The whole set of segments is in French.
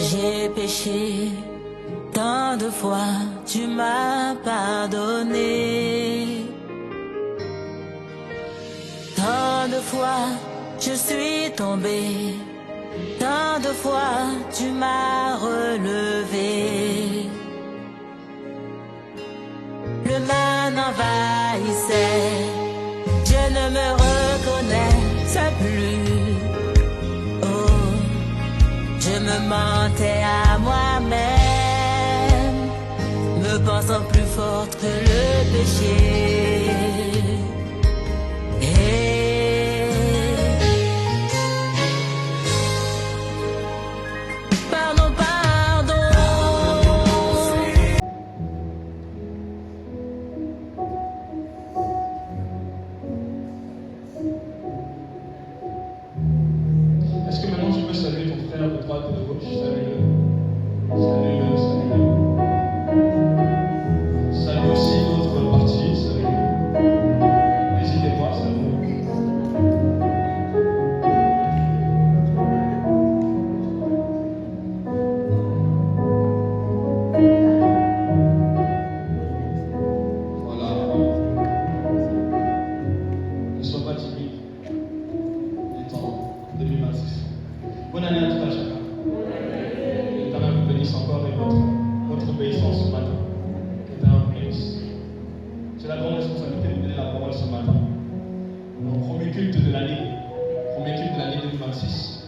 J'ai péché, tant de fois tu m'as pardonné. Tant de fois je suis tombé, tant de fois tu m'as relevé. Le mal m'envahissait, je ne me reconnaissais plus. Oh, je me mentais à moi-même, me pensant plus forte que le péché. Pardon, pardon. Est-ce que maintenant tu peux saluer ton frère de droite et de gauche? Salue-le. Salue-le, salue-le. Salue aussi l'autre partie, salue-le. N'hésitez pas, salue-le. Voilà. Ne sois pas timide. Il est en 2026. Bonne année à tout à chacun. L'Éternel vous bénisse encore et votre obéissance ce matin. L'Éternel vous bénisse. C'est la grande responsabilité de donner la parole ce matin. Au premier culte de l'année 2026.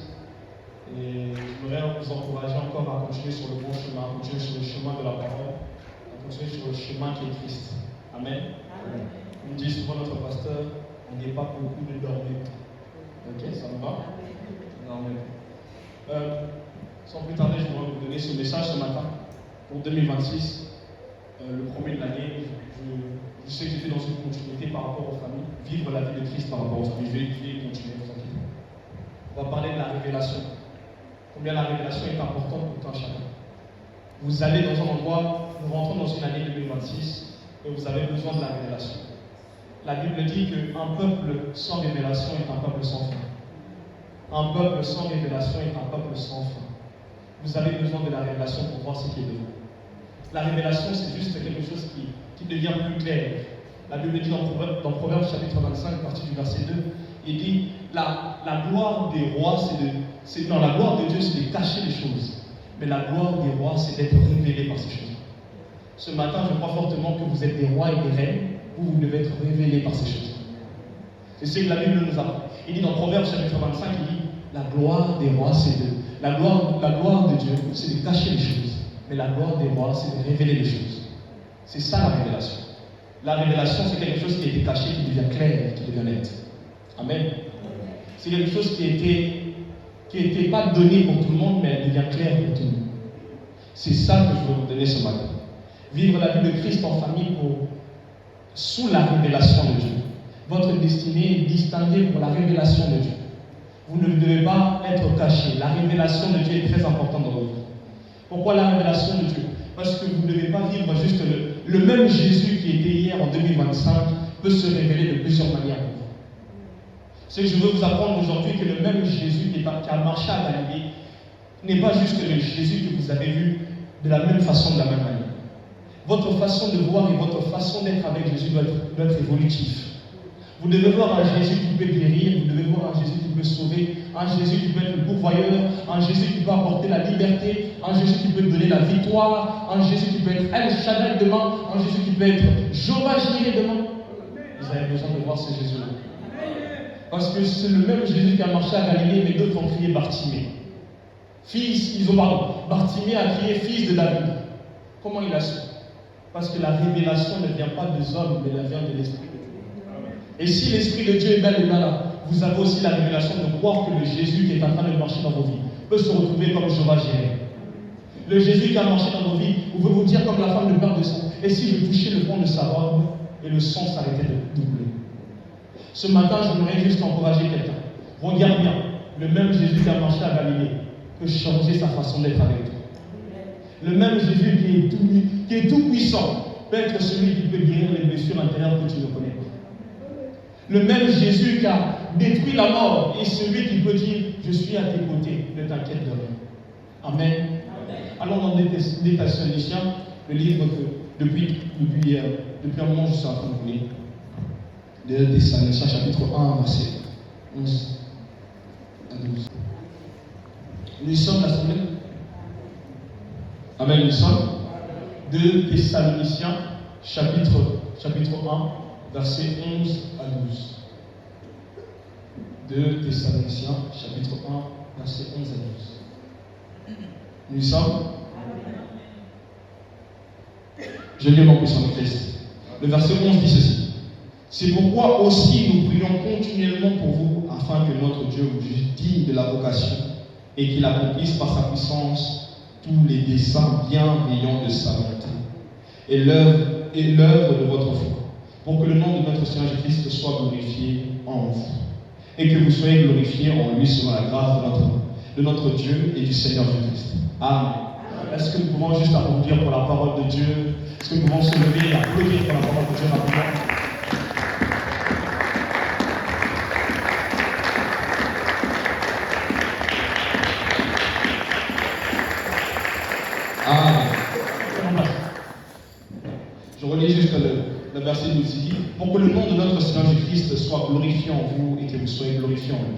Et j'aimerais vous encourager encore à continuer sur le bon chemin, à continuer sur le chemin de la parole, à continuer sur le chemin qui est Christ. Amen. On dit souvent notre pasteur, on n'est pas beaucoup de dormir. Ok, ça me va? Dormir. Sans plus tarder, je voudrais vous donner ce message ce matin pour 2026, le premier de l'année. Je sais que j'étais dans une continuité par rapport aux familles, vivre la vie de Christ par rapport aux familles. Je vais continuer, vous inquiétez pas. On va parler de la révélation. Combien la révélation est importante pour tout un chacun. Vous allez dans un endroit, nous rentrons dans une année 2026 et vous avez besoin de la révélation. La Bible dit qu'un peuple sans révélation est un peuple sans fin. Un peuple sans révélation est un peuple sans fin. Vous avez besoin de la révélation pour voir ce qui est devant. La révélation, c'est juste quelque chose qui devient plus clair. La Bible dit dans Proverbes chapitre 25, partie du verset 2, il dit la gloire des rois, la gloire de Dieu, c'est de cacher les choses. Mais la gloire des rois, c'est d'être révélé par ces choses. Ce matin, je crois fortement que vous êtes des rois et des reines, vous devez être révélés par ces choses. C'est ce que la Bible nous apprend. Il dit dans Proverbes chapitre 25, il dit la gloire des rois, c'est de. La gloire de Dieu, c'est de cacher les choses. Mais la gloire des rois, c'est de révéler les choses. C'est ça la révélation. La révélation, c'est quelque chose qui a été caché, qui devient clair, qui devient net. Amen. C'est quelque chose qui n'était pas donné pour tout le monde, mais elle devient claire pour tout le monde. C'est ça que je veux vous donner ce matin. Vivre la vie de Christ en famille sous la révélation de Dieu. Votre destinée est distinguée pour la révélation de Dieu. Vous ne devez pas être caché. La révélation de Dieu est très importante dans votre vie. Pourquoi la révélation de Dieu? Parce que vous ne devez pas vivre juste le même Jésus qui était hier en 2025 peut se révéler de plusieurs manières pour vous. Ce que je veux vous apprendre aujourd'hui, que le même Jésus qui a marché à Galilée n'est pas juste le Jésus que vous avez vu de la même façon, de la même manière. Votre façon de voir et votre façon d'être avec Jésus doit être évolutive. Vous devez voir un Jésus qui peut guérir, vous devez voir un Jésus qui peut sauver, un Jésus qui peut être le pourvoyeur, un Jésus qui peut apporter la liberté, un Jésus qui peut donner la victoire, un Jésus qui peut être El Shaddai demain, un Jésus qui peut être Jéhovah Jireh demain. Vous avez besoin de voir ce Jésus-là. Parce que c'est le même Jésus qui a marché à Galilée, mais d'autres ont crié Bartimée. Bartimée a crié fils de David. Comment il a su? Parce que la révélation ne vient pas des hommes, mais elle vient de l'Esprit de Dieu. Et si l'Esprit de Dieu est bel et bien là, vous avez aussi la révélation de croire que le Jésus qui est en train de marcher dans vos vies peut se retrouver comme Jéhovah Jireh. Le Jésus qui a marché dans vos vies, vous pouvez vous dire comme la femme de peur de sang. Et si je touchais le fond de sa robe et le sang s'arrêtait de doubler? Ce matin, j'aimerais juste encourager quelqu'un. Regarde bien, le même Jésus qui a marché à Galilée peut changer sa façon d'être avec toi. Le même Jésus qui est tout puissant peut être celui qui peut guérir les blessures intérieures que tu ne connais pas. Le même Jésus qui a détruit la mort est celui qui peut dire je suis à tes côtés, ne t'inquiète de rien. Amen. Allons dans les Thessaloniciens, le livre que depuis un moment je suis en train de lire. Les Thessaloniciens, chapitre 1, verset 11 à 12. Nous sommes la semaine. Amen, nous sommes. 2 Thessaloniciens, chapitre 1, verset 11 à 12. 2 Thessaloniciens, chapitre 1, verset 11 à 12. Nous sommes. Je lis mon puissant de Christ. Le verset 11 dit ceci. C'est pourquoi aussi nous prions continuellement pour vous, afin que notre Dieu vous juge digne de la vocation et qu'il accomplisse par sa puissance tous les desseins bienveillants de sa volonté et l'œuvre de votre foi, pour que le nom de notre Seigneur Jésus-Christ soit glorifié en vous et que vous soyez glorifiés en lui selon la grâce de notre Dieu et du Seigneur Jésus-Christ. Amen. Est-ce que nous pouvons juste applaudir pour la parole de Dieu? Est-ce que nous pouvons se lever et applaudir pour la parole de Dieu rapidement? Je relis juste le verset nous dit, pour que le nom de notre Seigneur Jésus-Christ soit glorifié en vous et que vous soyez glorifiés en lui,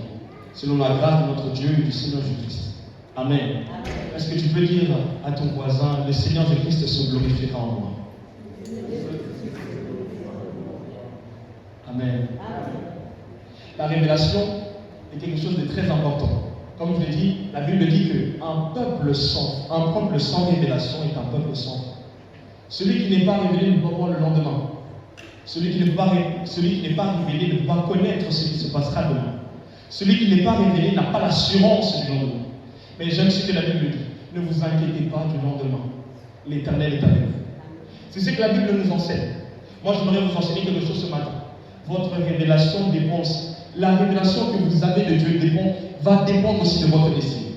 selon la grâce de notre Dieu et du Seigneur Jésus-Christ. Amen. Est-ce que tu peux dire à ton voisin, le Seigneur Jésus-Christ se glorifiera en moi? Amen. La révélation est quelque chose de très important. Comme je l'ai dit, la Bible dit qu'un peuple sans révélation est un peuple sans foi. Celui qui n'est pas révélé ne peut pas voir le lendemain. Celui qui n'est pas révélé ne peut pas connaître ce qui se passera demain. Celui qui n'est pas révélé n'a pas l'assurance du lendemain. Mais j'aime ce que la Bible dit. Ne vous inquiétez pas du lendemain. L'Éternel est avec vous. C'est ce que la Bible nous enseigne. Moi, j'aimerais vous enseigner quelque chose ce matin. Votre révélation dépend. La révélation que vous avez de Dieu va dépendre aussi de votre destinée.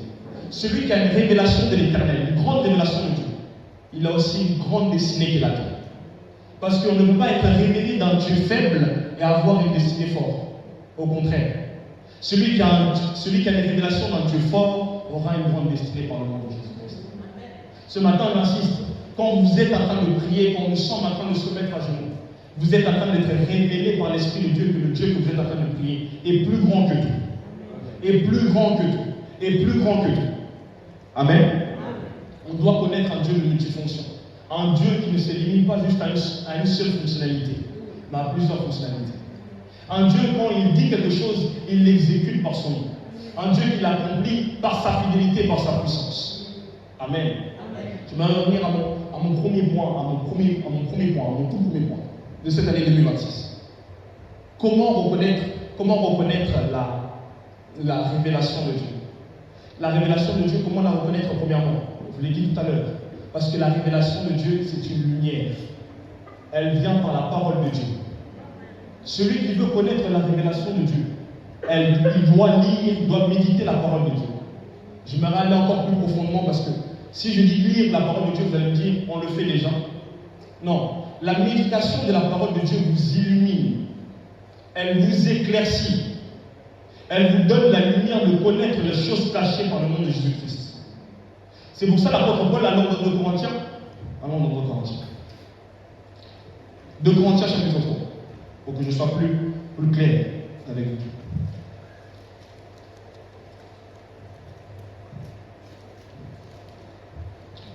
Celui qui a une révélation de l'Éternel, une grande révélation de Dieu, il a aussi une grande destinée qu'il attend. Parce qu'on ne peut pas être révélé d'un Dieu faible et avoir une destinée forte. Au contraire, celui qui a une révélation d'un Dieu fort aura une grande destinée par le nom de Jésus-Christ. Ce matin, j'insiste, quand vous êtes en train de prier, quand nous sommes en train de se mettre à genoux, vous êtes en train d'être révélé par l'Esprit de Dieu que le Dieu que vous êtes en train de prier est plus grand que tout. Et plus grand que tout. Et plus grand que tout. Amen. On doit connaître un Dieu de multifonction. Un Dieu qui ne se limite pas juste à une seule fonctionnalité, mais à plusieurs fonctionnalités. Un Dieu, quand il dit quelque chose, il l'exécute par son nom. Un Dieu qui l'accomplit par sa fidélité, par sa puissance. Amen. Je vais revenir à mon premier point, à mon tout premier point de cette année 2026. Comment reconnaître la révélation de Dieu? La révélation de Dieu, comment la reconnaître premièrement? Je vous l'ai dit tout à l'heure. Parce que la révélation de Dieu, c'est une lumière. Elle vient par la parole de Dieu. Celui qui veut connaître la révélation de Dieu, il doit lire, il doit méditer la parole de Dieu. Je vais aller encore plus profondément parce que si je dis lire la parole de Dieu, vous allez me dire, on le fait déjà. Non. La méditation de la parole de Dieu vous illumine. Elle vous éclaircit. Elle vous donne la lumière de connaître les choses cachées par le nom de Jésus-Christ. C'est pour ça l'apôtre Paul, à l'ordre de 2 Corinthiens, 2 Corinthiens chapitre 3, pour que je sois plus clair avec vous.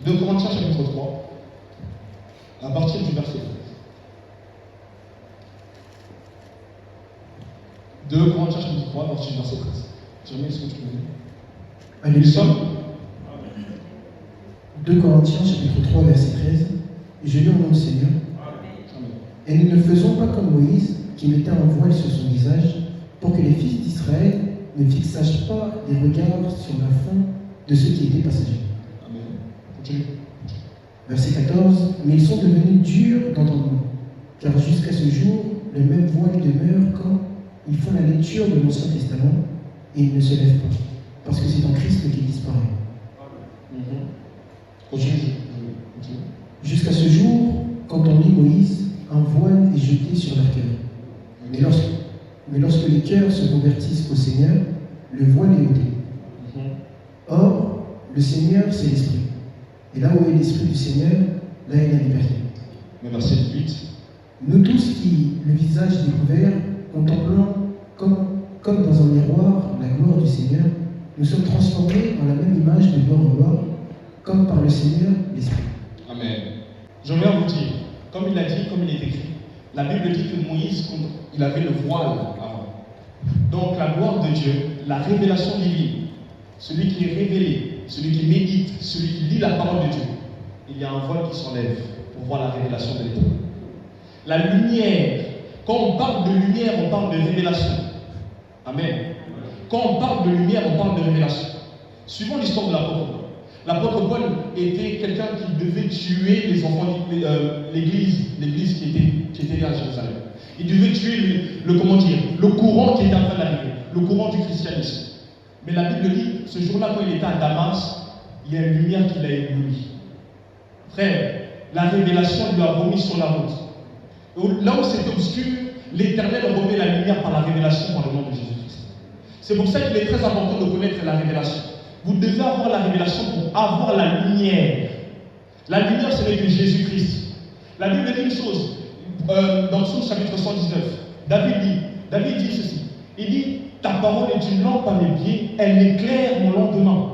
2 Corinthiens chapitre 3, à partir du verset 13. 2 Corinthiens chapitre 3, à partir du verset 13. Jérémie, est-ce que tu peux lire? Allez, nous sommes 2 Corinthiens chapitre 3, verset 13. Et je lis au nom du Seigneur. Amen. Et nous ne faisons pas comme Moïse, qui mettait un voile sur son visage, pour que les fils d'Israël ne fixassent pas les regards sur la fin de ceux qui étaient passagers. Amen. Continue. Verset 14. Mais ils sont devenus durs d'entendement, car jusqu'à ce jour, le même voile demeure quand ils font la lecture de l'Ancien Testament et ils ne se lèvent pas, parce que c'est en Christ qu'il disparaît. Jusqu'à ce jour, quand on lit Moïse, un voile est jeté sur leur cœur. Mais lorsque les cœurs se convertissent au Seigneur, le voile est ôté. Or, le Seigneur, c'est l'Esprit. Et là où est l'Esprit du Seigneur, là est la liberté. Mais verset 8. Nous tous qui, le visage découvert, contemplant comme dans un miroir la gloire du Seigneur, nous sommes transformés en la même image de gloire en gloire, comme par le Seigneur l'Esprit. Amen. J'aimerais vous dire, comme il a dit, comme il est écrit, la Bible dit que Moïse, il avait le voile avant. Donc la gloire de Dieu, la révélation divine, celui qui est révélé, celui qui médite, celui qui lit la parole de Dieu, il y a un voile qui s'enlève pour voir la révélation de l'Éternel. La lumière, quand on parle de lumière, on parle de révélation. Amen. Quand on parle de lumière, on parle de révélation. Suivons l'histoire de l'apôtre Paul. L'apôtre Paul était quelqu'un qui devait tuer les enfants, l'église qui était à Jérusalem. Il devait tuer le courant qui était en train d'arriver, le courant du christianisme. Mais la Bible dit, ce jour-là, quand il était à Damas, il y a une lumière qui l'a ébloui. Frère, la révélation lui a remis sur la route. Là où c'était obscur, l'Éternel remet la lumière par la révélation par le nom de Jésus-Christ. C'est pour ça qu'il est très important de connaître la révélation. Vous devez avoir la révélation pour avoir la lumière. La lumière, ce n'est que Jésus-Christ. La Bible dit une chose, dans Psaume chapitre 119, David dit ceci. Il dit, ta parole est une lampe à mes pieds, elle éclaire mon lendemain.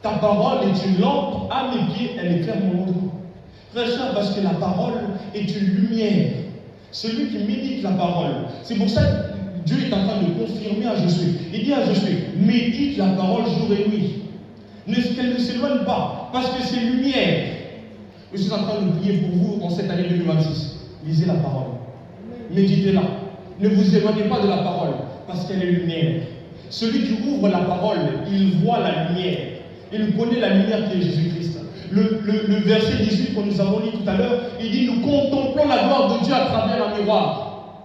Ta parole est une lampe à mes pieds, elle éclaire mon lendemain. Frère, cher, parce que la parole est une lumière. Celui qui médite la parole. C'est pour ça que Dieu est en train de confirmer à Josué. Il dit à Josué, médite la parole jour et nuit. Qu'elle ne s'éloigne pas, parce que c'est lumière. Je suis en train de prier pour vous en cette année 2026. Lisez la parole. Méditez-la. Ne vous éloignez pas de la parole, parce qu'elle est lumière. Celui qui ouvre la parole, il voit la lumière. Il connaît la lumière qui est Jésus-Christ. Le verset 18 que nous avons lu tout à l'heure, il dit, nous contemplons la gloire de Dieu à travers un miroir.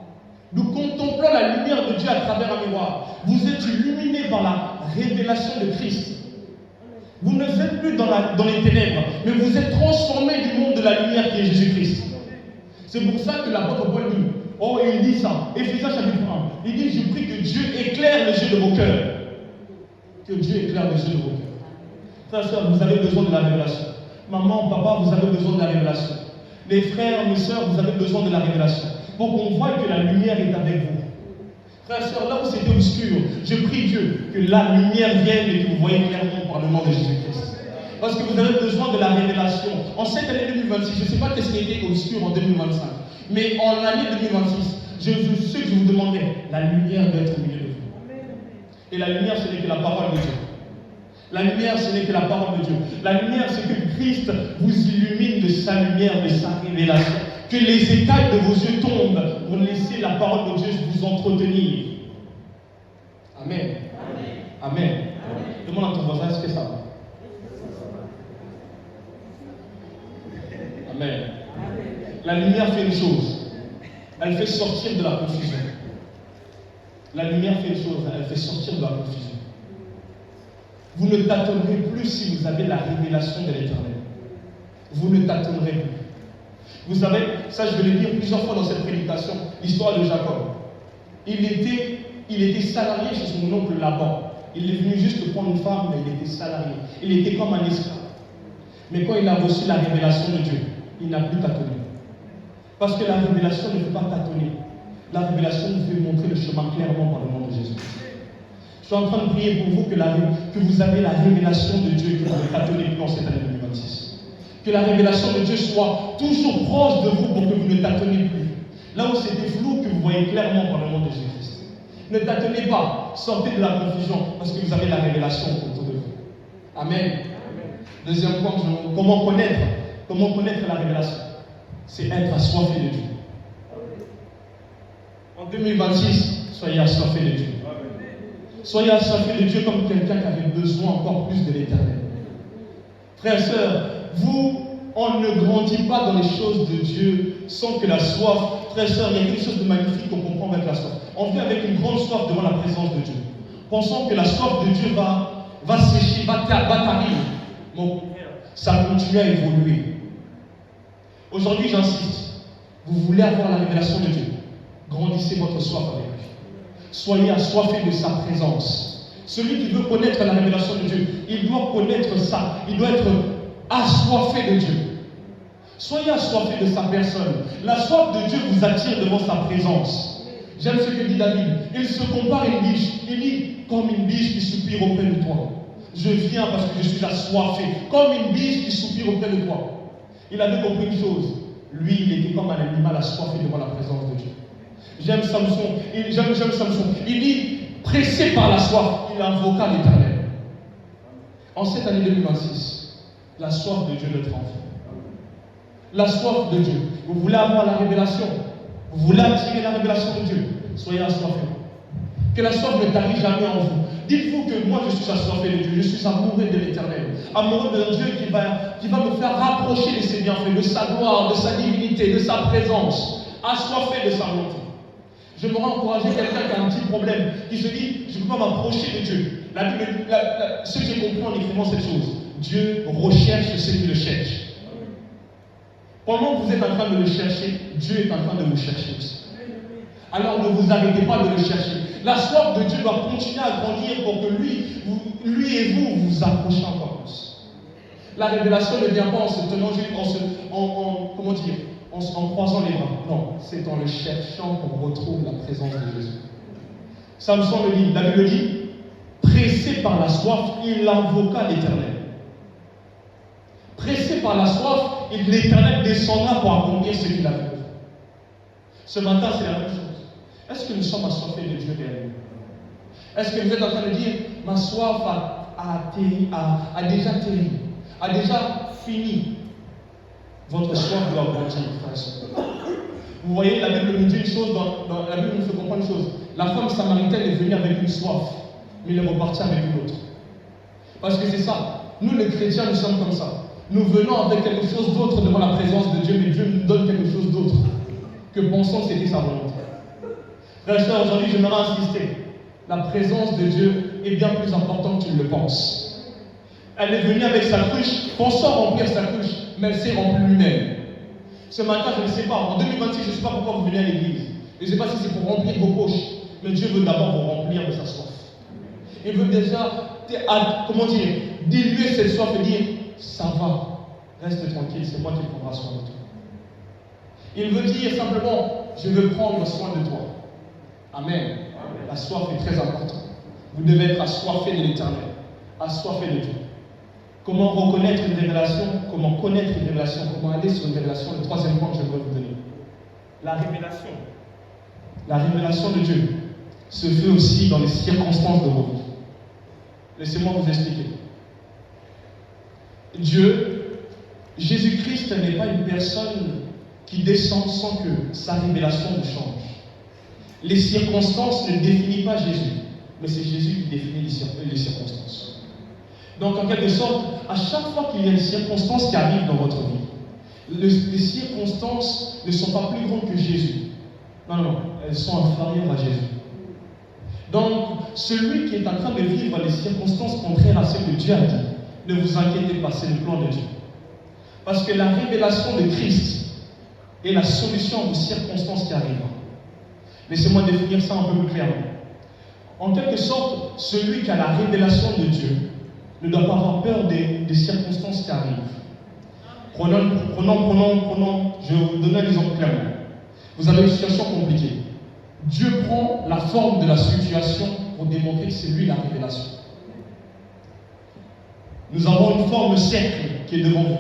Nous contemplons la lumière de Dieu à travers un miroir. Vous êtes illuminés par la révélation de Christ. Vous ne êtes plus dans les ténèbres, mais vous êtes transformés du monde de la lumière qui est Jésus-Christ. C'est pour ça que l'apôtre Paul dit, il dit ça, Éphésiens chapitre 1, il dit, je prie que Dieu éclaire les yeux de vos cœurs. Que Dieu éclaire les yeux de vos cœurs. Frères et sœurs, vous avez besoin de la révélation. Maman, papa, vous avez besoin de la révélation. Les frères, mes sœurs, vous avez besoin de la révélation. Pour qu'on voit que la lumière est avec vous. Frères et sœurs, là où c'était obscur, je prie Dieu que la lumière vienne et que vous voyez clairement par le nom de Jésus-Christ. Parce que vous avez besoin de la révélation. En cette année 2026, je ne sais pas qu'est-ce qui a été obscur en 2025, mais en l'année 2026, ce que je vous demandais, la lumière doit être au milieu de vous. Et la lumière, ce n'est que la parole de Dieu. La lumière, ce n'est que la parole de Dieu. La lumière, c'est que Christ vous illumine de sa lumière, de sa révélation. Que les écailles de vos yeux tombent pour laisser la parole de Dieu vous entretenir. Amen. Amen. Demande à ton voisin, est-ce que ça va? Amen. La lumière fait une chose. Elle fait sortir de la confusion. La lumière fait une chose. Elle fait sortir de la confusion. Vous ne tâtonnerez plus si vous avez la révélation de l'Éternel. Vous ne tâtonnerez plus. Vous savez, ça je vais le dire plusieurs fois dans cette prédication, l'histoire de Jacob. Il était salarié chez son oncle Laban. Il est venu juste prendre une femme, mais il était salarié. Il était comme un esclave. Mais quand il a reçu la révélation de Dieu, il n'a plus tâtonné. Parce que la révélation ne peut pas tâtonner. La révélation nous fait montrer le chemin clairement par le nom de Jésus. Je suis en train de prier pour vous que vous avez la révélation de Dieu et que vous ne tâtonnez plus en cette année 2026. Que la révélation de Dieu soit toujours proche de vous pour que vous ne tâtonnez plus. Là où c'était flou, que vous voyez clairement par le nom de Jésus-Christ. Ne tâtonnez pas, sortez de la confusion parce que vous avez la révélation autour de vous. Amen. Deuxième point, comment connaître la révélation? C'est être assoiffé de Dieu. En 2026, soyez assoiffé de Dieu. Soyez assoiffé de Dieu comme quelqu'un qui avait besoin encore plus de l'Éternel. Frères et sœurs, on ne grandit pas dans les choses de Dieu sans que la soif, frères et sœurs, il y a quelque chose de magnifique qu'on comprend avec la soif. On vient avec une grande soif devant la présence de Dieu. Pensons que la soif de Dieu va sécher, va tarir. Mon frère, ça continue à évoluer. Aujourd'hui, j'insiste. Vous voulez avoir la révélation de Dieu. Grandissez votre soif avec lui. Soyez assoiffés de sa présence. Celui qui veut connaître la révélation de Dieu, il doit connaître ça. Il doit être assoiffé de Dieu. Soyez assoiffés de sa personne. La soif de Dieu vous attire devant sa présence. J'aime ce que dit David. Il se compare à une biche. Il dit, comme une biche qui soupire auprès de toi. Je viens parce que je suis assoiffé. Comme une biche qui soupire auprès de toi. Il avait compris une chose. Lui, il était comme un animal assoiffé devant la présence de Dieu. J'aime Samson. Il dit, pressé par la soif, il invoqua l'Éternel. En cette année 2026, la soif de Dieu notre enfant. La soif de Dieu. Vous voulez avoir la révélation. Vous voulez attirer la révélation de Dieu. Soyez assoiffés. Que la soif ne t'arrive jamais en vous. Dites-vous que moi je suis assoiffé de Dieu. Je suis amoureux de l'Éternel. Amoureux d'un Dieu qui va me faire rapprocher de ses bienfaits, de sa gloire, de sa divinité, de sa présence. Assoiffé de sa volonté. Je me rends encourager quelqu'un qui a un petit problème, qui se dit, je ne peux pas m'approcher de Dieu. Ce que j'ai compris en écrivant cette chose, Dieu recherche ceux qui le cherchent. Pendant que vous êtes en train de le chercher, Dieu est en train de vous chercher aussi. Alors ne vous arrêtez pas de le chercher. La soif de Dieu doit continuer à grandir pour que lui et vous vous approchiez encore plus. La révélation ne vient pas en se tenant juste, en croisant les bras. Non, c'est en le cherchant qu'on retrouve la présence de Jésus. Samson le dit, la Bible le dit, pressé par la soif, il invoqua l'Éternel. Pressé par la soif, l'Éternel descendra pour accomplir ce qu'il a fait. Ce matin, c'est la même chose. Est-ce que nous sommes assoiffés de Dieu réellement? Est-ce que vous êtes en train de dire, ma soif a déjà terri, a déjà fini? Votre soif doit grandir, frère et sœur. Vous voyez, la Bible nous dit une chose, dans la Bible nous fait comprendre une chose. La femme samaritaine est venue avec une soif, mais elle est repartie avec une autre. Parce que c'est ça. Nous, les chrétiens, nous sommes comme ça. Nous venons avec quelque chose d'autre devant la présence de Dieu, mais Dieu nous donne quelque chose d'autre que pensons que c'était sa volonté. Frère et sœur, aujourd'hui, j'aimerais insister. La présence de Dieu est bien plus importante que tu ne le penses. Elle est venue avec sa cruche, pensant remplir sa cruche, mais elle s'est remplie lui-même. Ce matin, je ne sais pas. En 2026, je ne sais pas pourquoi vous venez à l'église. Je ne sais pas si c'est pour remplir vos poches, mais Dieu veut d'abord vous remplir de sa soif. Il veut déjà, diluer cette soif et dire, ça va, reste tranquille, c'est moi qui prendrai soin de toi. Il veut dire simplement, je veux prendre soin de toi. Amen. La soif est très importante. Vous devez être assoiffé de l'Éternel, assoiffé de Dieu. Comment reconnaître une révélation, comment connaître une révélation, comment aller sur une révélation, le troisième point que je voudrais vous donner. La révélation. La révélation de Dieu se fait aussi dans les circonstances de vos vies. Laissez-moi vous expliquer. Dieu, Jésus-Christ n'est pas une personne qui descend sans que sa révélation ne change. Les circonstances ne définissent pas Jésus, mais c'est Jésus qui définit les circonstances. Donc en quelque sorte, à chaque fois qu'il y a une circonstance qui arrive dans votre vie, les circonstances ne sont pas plus grandes que Jésus. Non, elles sont inférieures à Jésus. Donc, celui qui est en train de vivre les circonstances contraires à ce que Dieu a dit, ne vous inquiétez pas, c'est le plan de Dieu. Parce que la révélation de Christ est la solution aux circonstances qui arrivent. Laissez-moi définir ça un peu plus clairement. En quelque sorte, celui qui a la révélation de Dieu ne doit pas avoir peur des circonstances qui arrivent. Prenons, je vais vous donner un exemple clairement. Vous avez une situation compliquée. Dieu prend la forme de la situation pour démontrer que c'est lui la révélation. Nous avons une forme cercle qui est devant vous.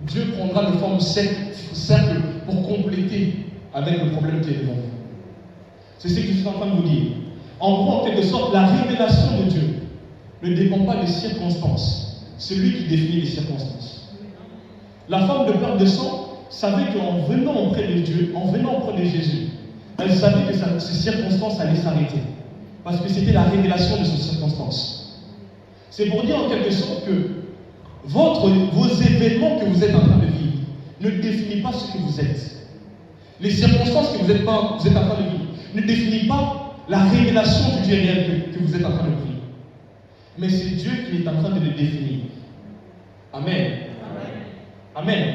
Dieu prendra une forme cercle pour compléter avec le problème qui est devant vous. C'est ce que je suis en train de vous dire. En gros, en quelque sorte, la révélation de Dieu ne dépend pas des circonstances. C'est lui qui définit les circonstances. La femme de perte de sang savait qu'en venant auprès de Dieu, en venant auprès de Jésus, elle savait que ces circonstances allaient s'arrêter. Parce que c'était la révélation de ces circonstances. C'est pour dire en quelque sorte que vos événements que vous êtes en train de vivre ne définissent pas ce que vous êtes. Les circonstances que vous êtes en train de vivre ne définissent pas la révélation du Dieu réel que vous êtes en train de vivre. Mais c'est Dieu qui est en train de le définir. Amen. Amen. Amen.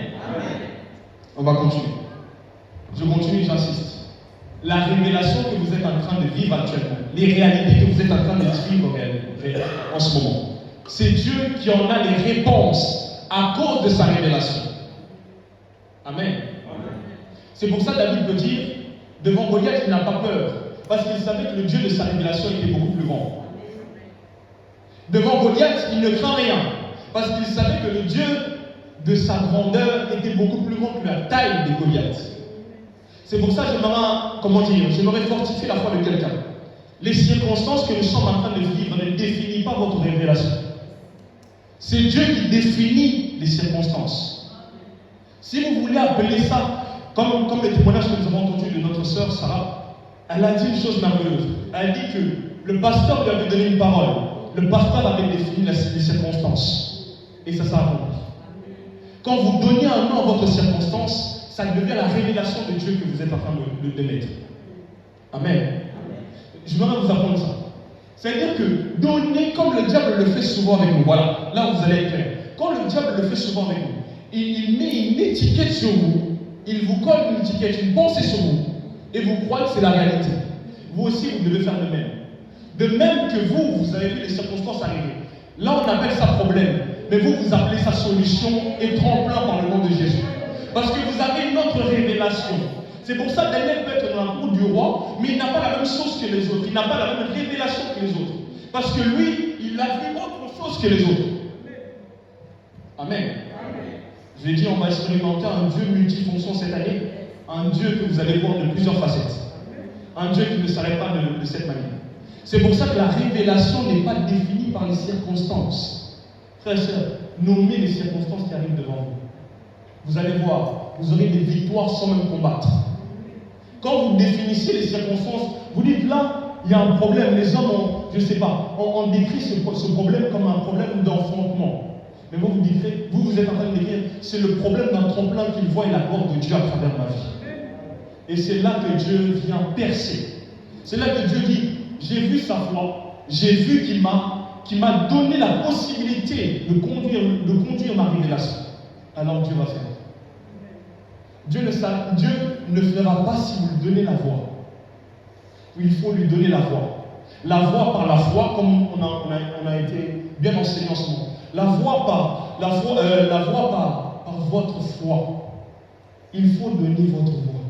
On va continuer. Je continue, j'insiste. La révélation que vous êtes en train de vivre actuellement les réalités que vous êtes en train de vivre en ce moment. C'est Dieu qui en a les réponses à cause de sa révélation. Amen. C'est pour ça que David peut dire, devant Goliath, il n'a pas peur. Parce qu'il savait que le Dieu de sa révélation était beaucoup plus grand. Devant Goliath, il ne craint rien. Parce qu'il savait que le Dieu de sa grandeur était beaucoup plus grand que la taille de Goliath. C'est pour ça que j'aimerais fortifier la foi de quelqu'un. Les circonstances que nous sommes en train de vivre ne définissent pas votre révélation. C'est Dieu qui définit les circonstances. Si vous voulez appeler ça, comme le témoignage que nous avons entendu de notre sœur Sarah, elle a dit une chose merveilleuse. Elle a dit que le pasteur lui avait donné une parole. Le pasteur avait défini les circonstances. Et ça s'est accompli. Quand vous donnez un nom à votre circonstance, ça devient la révélation de Dieu que vous êtes en train de mettre. Amen. Je voudrais vous apprendre ça. C'est-à-dire que donner, comme le diable le fait souvent avec nous, voilà, là vous allez être clair. Quand le diable le fait souvent avec nous, il met une étiquette sur vous, il vous colle une étiquette, une pensée sur vous, et vous croyez que c'est la réalité. Vous aussi, vous devez faire de même. De même que vous avez vu les circonstances arriver. Là, on appelle ça problème, mais vous appelez ça solution et tremplin par le nom de Jésus. Parce que vous avez une autre révélation. C'est pour ça que Daniel peut être dans la cour du roi, mais il n'a pas la même chose que les autres. Il n'a pas la même révélation que les autres. Parce que lui, il a vu autre chose que les autres. Amen. Je l'ai dit, on va expérimenter un Dieu multifonction cette année. Un Dieu que vous allez voir de plusieurs facettes. Un Dieu qui ne s'arrête pas de cette manière. C'est pour ça que la révélation n'est pas définie par les circonstances. Frères et sœurs, nommez les circonstances qui arrivent devant vous. Vous allez voir, vous aurez des victoires sans même combattre. Quand vous définissez les circonstances, vous dites là, il y a un problème. Les hommes ont, je ne sais pas, on décrit ce problème comme un problème d'enfantement. Mais vous êtes en train de décrire, c'est le problème d'un tremplin qu'il voit et la gloire de Dieu à travers ma vie. Et c'est là que Dieu vient percer. C'est là que Dieu dit, j'ai vu sa foi, j'ai vu qu'il m'a donné la possibilité de conduire ma révélation. Alors Dieu va faire. Dieu ne fera pas si vous lui donnez la voix. Il faut lui donner la voix. La voix par la foi, comme on a été bien enseigné en ce moment. La voix par votre foi. Il faut donner votre voix.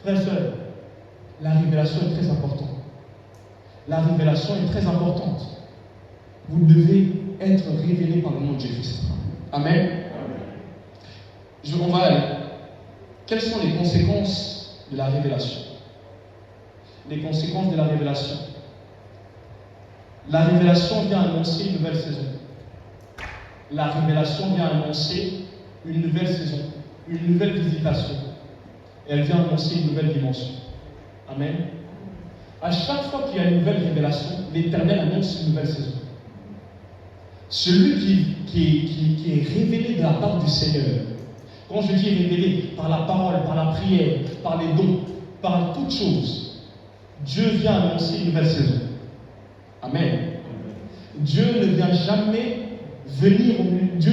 Frères et sœurs, la révélation est très importante. La révélation est très importante. Vous devez être révélé par le nom de Jésus. Amen. On va aller. Quelles sont les conséquences de la révélation? Les conséquences de la révélation. La révélation vient annoncer une nouvelle saison. La révélation vient annoncer une nouvelle saison, une nouvelle visitation. Et elle vient annoncer une nouvelle dimension. Amen. À chaque fois qu'il y a une nouvelle révélation, l'Éternel annonce une nouvelle saison. Celui qui est révélé de la part du Seigneur, quand je dis révélé, par la parole, par la prière, par les dons, par toutes choses, Dieu vient annoncer une nouvelle saison. Amen. Dieu ne vient jamais venir au milieu, Dieu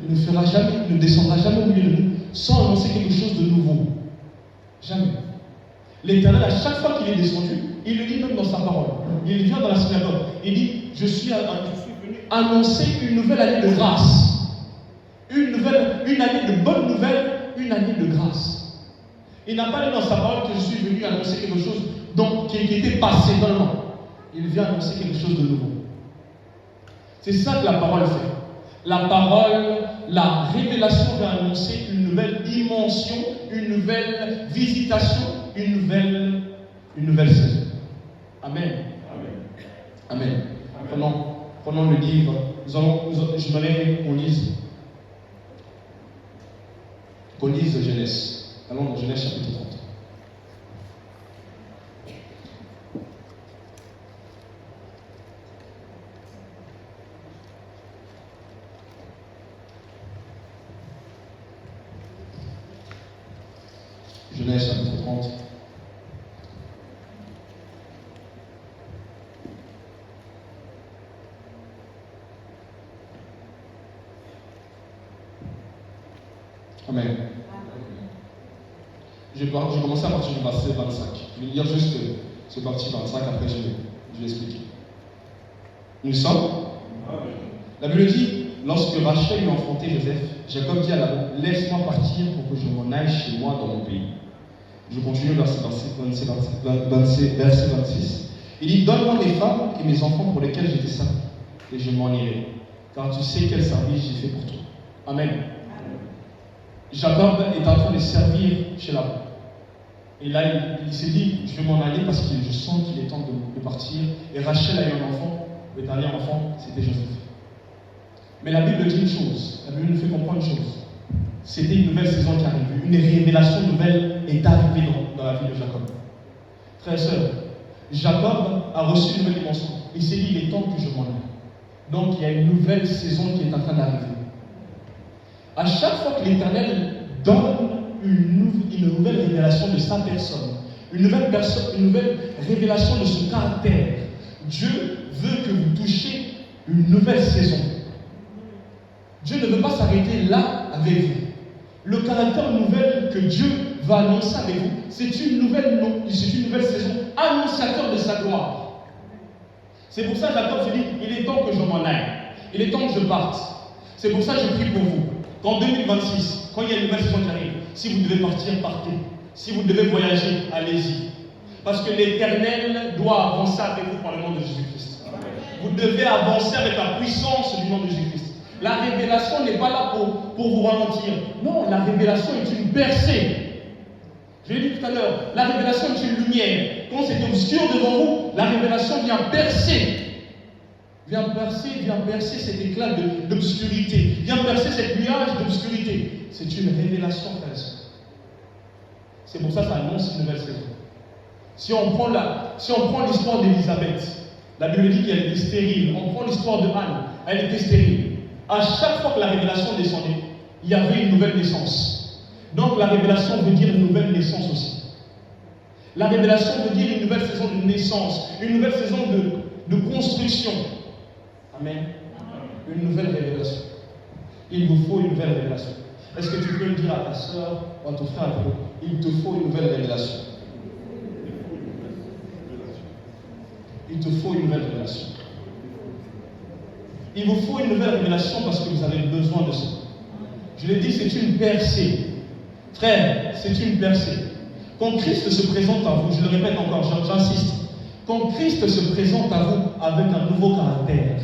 ne descendra jamais au milieu de nous sans annoncer quelque chose de nouveau. Jamais. L'Éternel, à chaque fois qu'il est descendu, il le dit même dans sa parole. Il vient dans la synagogue. Il dit, je suis venu annoncer une nouvelle année de grâce. Une année de bonnes nouvelles, une année de grâce. Il n'a pas dit dans sa parole que je suis venu annoncer quelque chose qui était passé. Non, non. Il vient annoncer quelque chose de nouveau. C'est ça que la parole fait. La parole, la révélation vient annoncer une nouvelle dimension, une nouvelle visitation, une nouvelle saison. Amen. Amen. Prenons le livre. Je voudrais qu'on lise Genèse. Allons dans Genèse chapitre 30. Genèse chapitre 30. Amen. Je vais commencer à partir du verset 25. Je vais lire juste C'est parti 25, après je vais expliquer. Nous sommes. La Bible dit, lorsque Rachel eut enfanté Joseph, Jacob dit à Laban, laisse-moi partir pour que je m'en aille chez moi dans mon pays. Je continue verset 26. Il dit, donne-moi mes femmes et mes enfants pour lesquels j'étais servi, et je m'en irai, car tu sais quel service j'ai fait pour toi. Amen. Jacob est en train de servir chez Laban. Et là, il s'est dit, je vais m'en aller parce que je sens qu'il est temps de partir. Et Rachel a eu un enfant. Le dernier enfant, c'était Joseph. Mais la Bible dit une chose. La Bible nous fait comprendre une chose. C'était une nouvelle saison qui arrivait. Une révélation nouvelle est arrivée dans la vie de Jacob. Frères et sœurs, Jacob a reçu une nouvelle dimension. Il s'est dit, il est temps que je m'en aille. Donc, il y a une nouvelle saison qui est en train d'arriver. À chaque fois que l'Éternel donne une nouvelle révélation de sa personne, une nouvelle révélation de son caractère, Dieu veut que vous touchiez une nouvelle saison. Dieu ne veut pas s'arrêter là avec vous. Le caractère nouvel que Dieu va annoncer avec vous, c'est une nouvelle saison, annonciateur de sa gloire. C'est pour ça que Jacob se dit, il est temps que je m'en aille. Il est temps que je parte. C'est pour ça que je prie pour vous. Qu'en 2026, quand il y a une nouvelle saison qui arrive, si vous devez partir, partez. Si vous devez voyager, allez-y. Parce que l'Éternel doit avancer avec vous par le nom de Jésus-Christ. Vous devez avancer avec la puissance du nom de Jésus-Christ. La révélation n'est pas là pour vous ralentir. Non, la révélation est une percée. Je l'ai dit tout à l'heure, la révélation est une lumière. Quand c'est obscur devant vous, la révélation vient percer. Vient percer cet éclat d'obscurité. Vient percer cette nuage d'obscurité. C'est une révélation, frères et sœurs. C'est pour ça que ça annonce une nouvelle saison. Si on prend l'histoire d'Élisabeth, la Bible dit qu'elle était stérile. On prend l'histoire de Anne, elle était stérile. À chaque fois que la révélation descendait, il y avait une nouvelle naissance. Donc la révélation veut dire une nouvelle naissance aussi. La révélation veut dire une nouvelle saison de naissance, une nouvelle saison de construction. Amen. Une nouvelle révélation. Il vous faut une nouvelle révélation. Est-ce que tu peux le dire à ta soeur ou à ton frère? Il te faut une nouvelle révélation. Il te faut une nouvelle révélation. Il vous faut une nouvelle révélation parce que vous avez besoin de ça. Je l'ai dit, c'est une percée. Frère, c'est une percée. Quand Christ se présente à vous, je le répète encore, j'insiste. Quand Christ se présente à vous avec un nouveau caractère,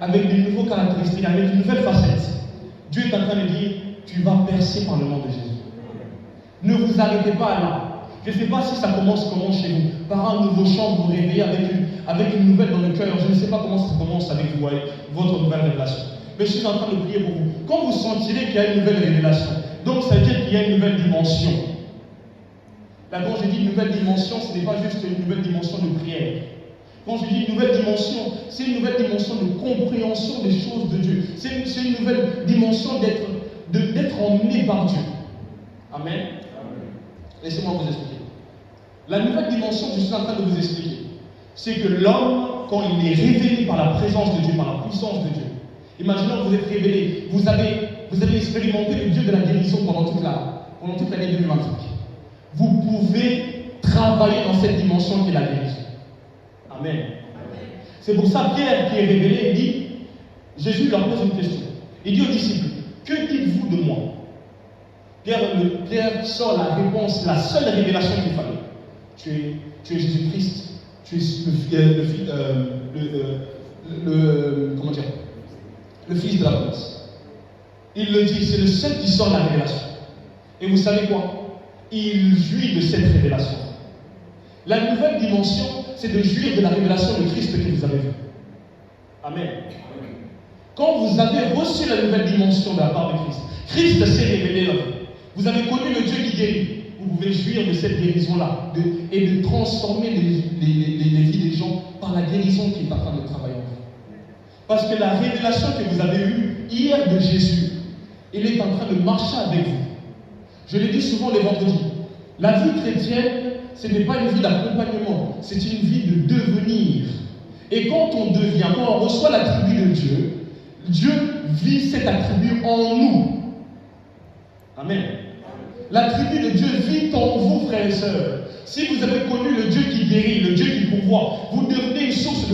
avec des nouveaux caractéristiques, avec une nouvelle facette, Dieu est en train de dire, tu vas percer par le nom de Jésus. Ne vous arrêtez pas là. Je ne sais pas si ça commence comment chez vous. Par un nouveau chant, vous vous réveillez avec une nouvelle dans le cœur. Je ne sais pas comment ça commence avec vous, avec votre nouvelle révélation. Mais je suis en train de prier pour vous. Quand vous sentirez qu'il y a une nouvelle révélation, donc ça veut dire qu'il y a une nouvelle dimension. Là, quand je dis une nouvelle dimension, ce n'est pas juste une nouvelle dimension de prière. Quand je dis une nouvelle dimension, c'est une nouvelle dimension de compréhension des choses de Dieu. C'est une nouvelle dimension d'être emmené par Dieu. Amen. Laissez-moi vous expliquer. La nouvelle dimension que je suis en train de vous expliquer, c'est que l'homme, quand il est révélé par la présence de Dieu, par la puissance de Dieu, imaginons que vous êtes révélé, vous avez expérimenté le Dieu de la guérison pendant toute l'année 2025. Vous pouvez travailler dans cette dimension qui est la guérison. Amen. C'est pour ça Pierre qui est révélé, il dit, Jésus leur pose une question. Il dit aux disciples, que dites-vous de moi? Pierre sort la réponse, la seule révélation qu'il fallait. Tu es Jésus-Christ, tu es le Fils de la promesse. Il le dit, c'est le seul qui sort la révélation. Et vous savez quoi? Il jouit de cette révélation. La nouvelle dimension, c'est de jouir de la révélation de Christ que vous avez vue. Amen. Quand vous avez reçu la nouvelle dimension de la part de Christ, Christ s'est révélé là. Vous avez connu le Dieu qui guérit. Vous pouvez jouir de cette guérison-là et de transformer les vies des gens par la guérison qui est en train de travailler en vous. Parce que la révélation que vous avez eue hier de Jésus, elle est en train de marcher avec vous. Je l'ai dit souvent les vendredis. La vie chrétienne, ce n'est pas une vie d'accompagnement, c'est une vie de devenir. Et quand on devient, quand on reçoit l'attribut de Dieu, Dieu vit cet attribut en nous. Amen. L'attribut de Dieu vit en vous, frères et sœurs. Si vous avez connu le Dieu qui guérit, le Dieu qui pourvoit, vous devenez une source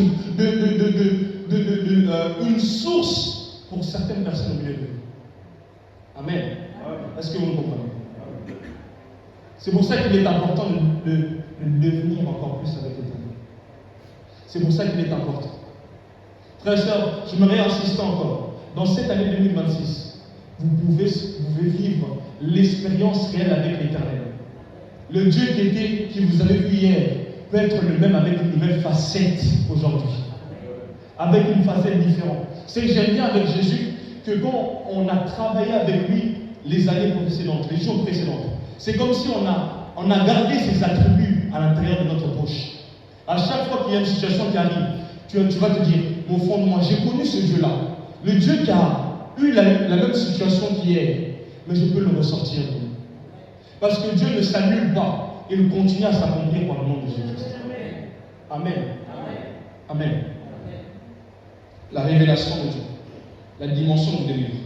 une source pour certaines personnes au milieu de vous. Amen. Est-ce que vous me comprenez? C'est pour ça qu'il est important de devenir encore plus avec l'Éternel. C'est pour ça qu'il est important. Frères et sœurs, j'aimerais insister encore. Dans cette année 2026, vous pouvez vivre l'expérience réelle avec l'Éternel. Le Dieu qui vous avez vu hier peut être le même avec une nouvelle facette aujourd'hui. Avec une facette différente. C'est que j'aime bien avec Jésus que quand on a travaillé avec lui les années précédentes, les jours précédents, c'est comme si on a gardé ses attributs à l'intérieur de notre poche. À chaque fois qu'il y a une situation qui arrive, tu vas te dire, au fond de moi, j'ai connu ce Dieu-là. Le Dieu qui a eu la même situation qu'hier, mais je peux le ressortir. Parce que Dieu ne s'annule pas, il continue à s'accomplir par le nom de Jésus. Amen. Amen. La révélation de Dieu, la dimension du délivre.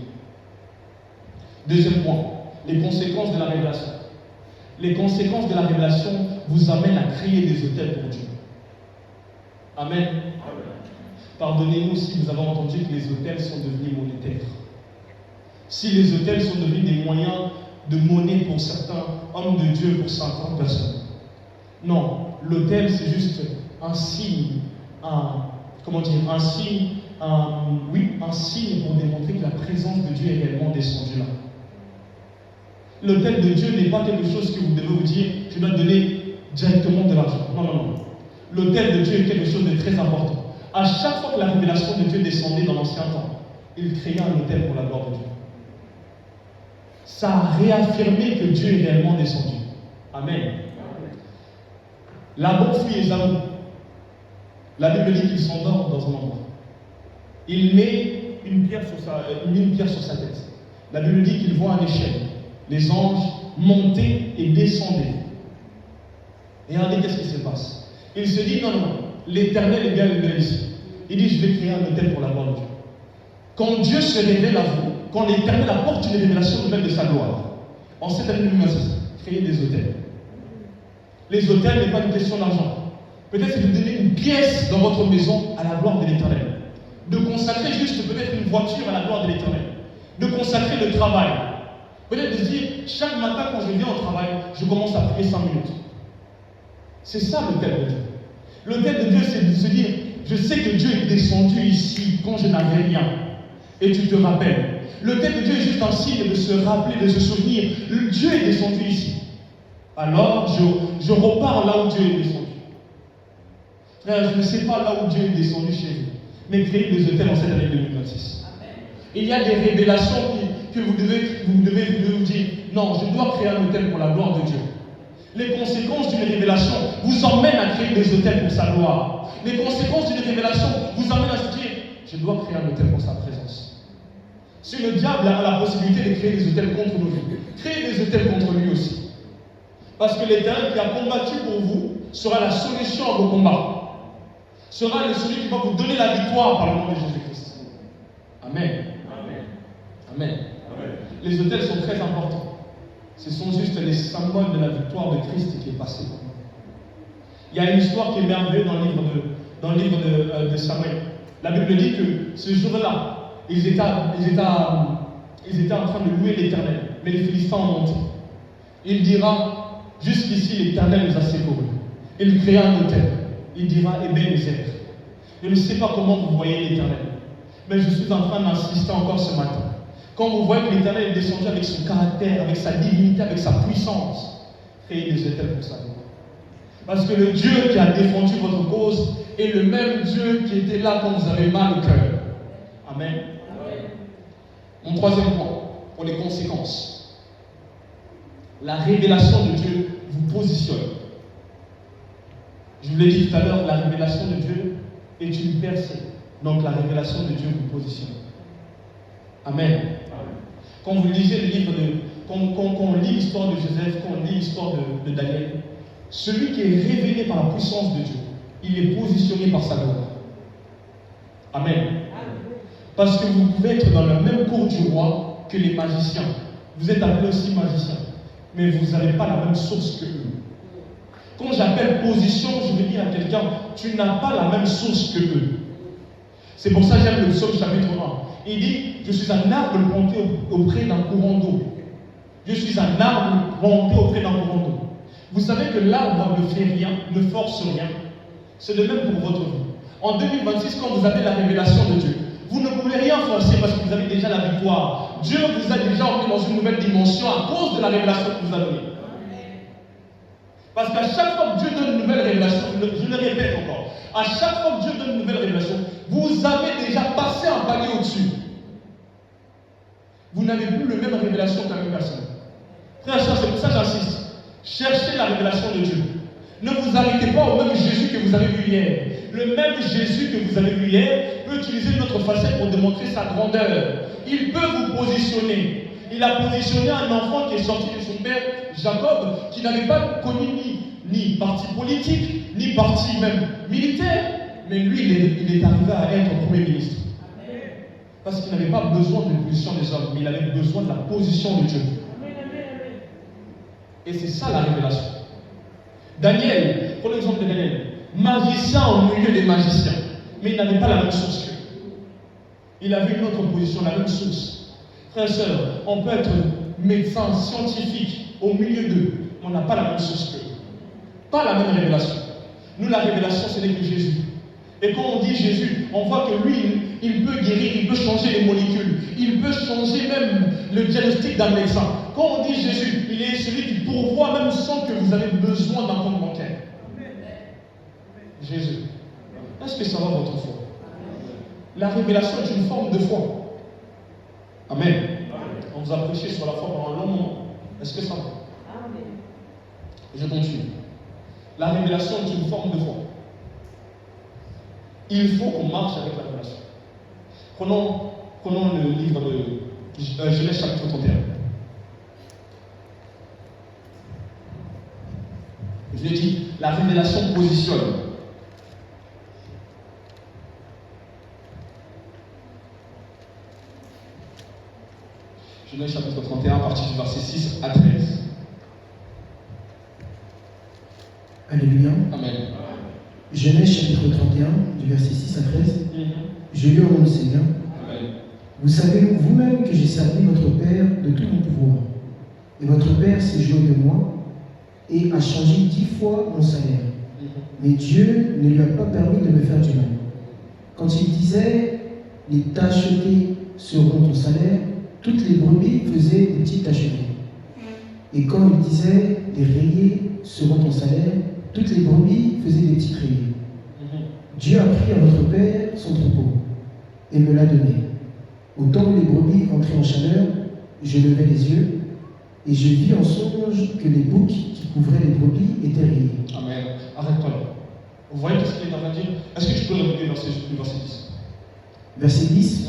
Deuxième point, les conséquences de la révélation. Les conséquences de la révélation vous amènent à créer des autels pour Dieu. Amen. Pardonnez-nous si vous avez entendu que les autels sont devenus monétaires. Si les autels sont devenus des moyens de monnaie pour certains hommes de Dieu, pour certaines personnes. Non, l'autel c'est juste un signe, un signe pour démontrer que la présence de Dieu est réellement descendue là. L'autel de Dieu n'est pas quelque chose que vous devez vous dire, je dois donner directement de l'argent. Non, non, non. L'autel de Dieu est quelque chose de très important. À chaque fois que la révélation de Dieu descendait dans l'ancien temps, il créait un autel pour la gloire de Dieu. Ça a réaffirmé que Dieu est réellement descendu. Amen. Laban fuit Ésaü. La Bible dit qu'il s'endort dans un endroit. Il met une pierre sur sa tête. La Bible dit qu'il voit un échelle. Les anges montaient et descendaient. Et regardez qu'est-ce qui se passe. Il se dit, non, l'Éternel est bien ici. Il dit, je vais créer un autel pour la gloire de Dieu. Quand Dieu se révèle à vous, quand l'Éternel apporte une révélation nouvelle de sa gloire, en cette année 2026, créez des autels. Les autels n'est pas une question d'argent. Peut-être c'est de donner une pièce dans votre maison à la gloire de l'Éternel. De consacrer juste peut-être une voiture à la gloire de l'Éternel. De consacrer le travail. Peut-être de se dire, chaque matin quand je viens au travail, je commence à prier 5 minutes. C'est ça l'autel de Dieu. L'autel de Dieu, c'est de se dire, je sais que Dieu est descendu ici quand je n'avais rien. Et tu te rappelles. L'autel de Dieu est juste un signe de se rappeler, de se souvenir. Dieu est descendu ici. Alors, je repars là où Dieu est descendu. Frère, je ne sais pas là où Dieu est descendu chez vous. Mais créez des autels en cette année 2026. Il y a des révélations que vous devez vous dire, non, je dois créer un autel pour la gloire de Dieu. Les conséquences d'une révélation vous emmènent à créer des autels pour sa gloire. Les conséquences d'une révélation vous emmènent à se dire, je dois créer un autel pour sa présence. Si le diable a la possibilité de créer des autels contre nos vies, créez des autels contre lui aussi. Parce que l'Éternel qui a combattu pour vous sera la solution à vos combats. Sera celui qui va vous donner la victoire par le nom de Jésus-Christ. Amen. Amen. Amen. Amen. Les autels sont très importants. Ce sont juste les symboles de la victoire de Christ qui est passée. Il y a une histoire qui est merveilleuse dans le livre de Samuel. La Bible dit que ce jour-là, ils étaient en train de louer l'Éternel, mais les Philistins ont monté. Il dira, jusqu'ici l'Éternel nous a secourus. Il créa un autel. Il dira, Ebenezer. Je ne sais pas comment vous voyez l'Éternel, mais je suis en train d'insister encore ce matin. Quand vous voyez que l'Éternel est descendu avec son caractère, avec sa divinité, avec sa puissance, créez des autels pour sa gloire. Parce que le Dieu qui a défendu votre cause est le même Dieu qui était là quand vous avez mal au cœur. Amen. Mon troisième point, pour les conséquences. La révélation de Dieu vous positionne. Je vous l'ai dit tout à l'heure, la révélation de Dieu est une percée. Donc la révélation de Dieu vous positionne. Amen. Quand vous lisez le livre quand on lit l'histoire de Joseph, quand on lit l'histoire de Daniel, celui qui est révélé par la puissance de Dieu, il est positionné par sa gloire. Amen. Parce que vous pouvez être dans la même cour du roi que les magiciens. Vous êtes appelés aussi magiciens. mais vous n'avez pas la même source que eux. Quand j'appelle position, je veux dire à quelqu'un, tu n'as pas la même source que eux. C'est pour ça que j'aime le psaume chapitre 1. Il dit, je suis un arbre planté auprès d'un courant d'eau. Je suis un arbre planté auprès d'un courant d'eau. Vous savez que l'arbre ne fait rien, ne force rien. C'est de même pour votre vie. En 2026, quand vous avez la révélation de Dieu, vous ne pouvez rien forcer parce que vous avez déjà la victoire. Dieu vous a déjà emmené dans une nouvelle dimension à cause de la révélation qu'il vous a donnée. Parce qu'à chaque fois que Dieu donne une nouvelle révélation, je le répète encore, à chaque fois que Dieu donne une nouvelle révélation, vous avez déjà passé un palier au-dessus. Vous n'avez plus la même révélation que la même personne. Frère et soeur, c'est pour ça que j'insiste. Cherchez la révélation de Dieu. Ne vous arrêtez pas au même Jésus que vous avez vu hier. Le même Jésus que vous avez vu hier peut utiliser une autre facette pour démontrer sa grandeur. Il peut vous positionner. Il a positionné un enfant qui est sorti de son père, Jacob, qui n'avait pas connu ni parti politique, ni parti même militaire. Mais lui, il est arrivé à être Premier ministre. Parce qu'il n'avait pas besoin de la position des hommes, mais il avait besoin de la position de Dieu. Et c'est ça la révélation. Daniel, prenons l'exemple de Daniel, magicien au milieu des magiciens, mais il n'avait pas la même source qu'eux. Il avait une autre position, la même source. Frères et sœurs, on peut être médecin, scientifique au milieu d'eux, mais on n'a pas la même source qu'eux. Pas la même révélation. Nous, la révélation, ce n'est que Jésus. Et quand on dit Jésus, on voit que lui, il peut guérir, il peut changer les molécules, il peut changer même le diagnostic d'un médecin. Quand on dit Jésus, il est celui qui pourvoit même sans que vous avez besoin d'un compte bancaire. Jésus. Est-ce que ça va votre foi? La révélation est une forme de foi. Amen. On vous a prêché sur la foi pendant un long moment. Est-ce que ça va? Je continue. La révélation est une forme de foi. Il faut qu'on marche avec la révélation. Prenons le livre de Genèse chapitre 31. Je l'ai dit, la révélation positionne. Genèse chapitre 31, à partir du verset 6 à 13. Alléluia. Amen. Genèse chapitre 31, du verset 6 à 13. Je lis au nom du Seigneur. Amen. Vous savez vous-même que j'ai servi votre Père de tout mon pouvoir. Et votre Père s'est joué de moi et a changé 10 fois mon salaire. Mais Dieu ne lui a pas permis de me faire du mal. Quand il disait « les tachetés seront ton salaire », toutes les brebis faisaient des petites tachetés. Et quand il disait « les rayés seront ton salaire », toutes les brebis faisaient des petites rayées. Dieu a pris à votre Père son troupeau et me l'a donné. Au temps où les brebis entraient en chaleur, je levai les yeux et je vis en songe que les boucs qui couvraient les brebis étaient rayés. Amen. Arrête-toi là. Vous voyez ce qu'il est en train de dire? Est-ce que tu peux répéter le verset 10? Verset 10.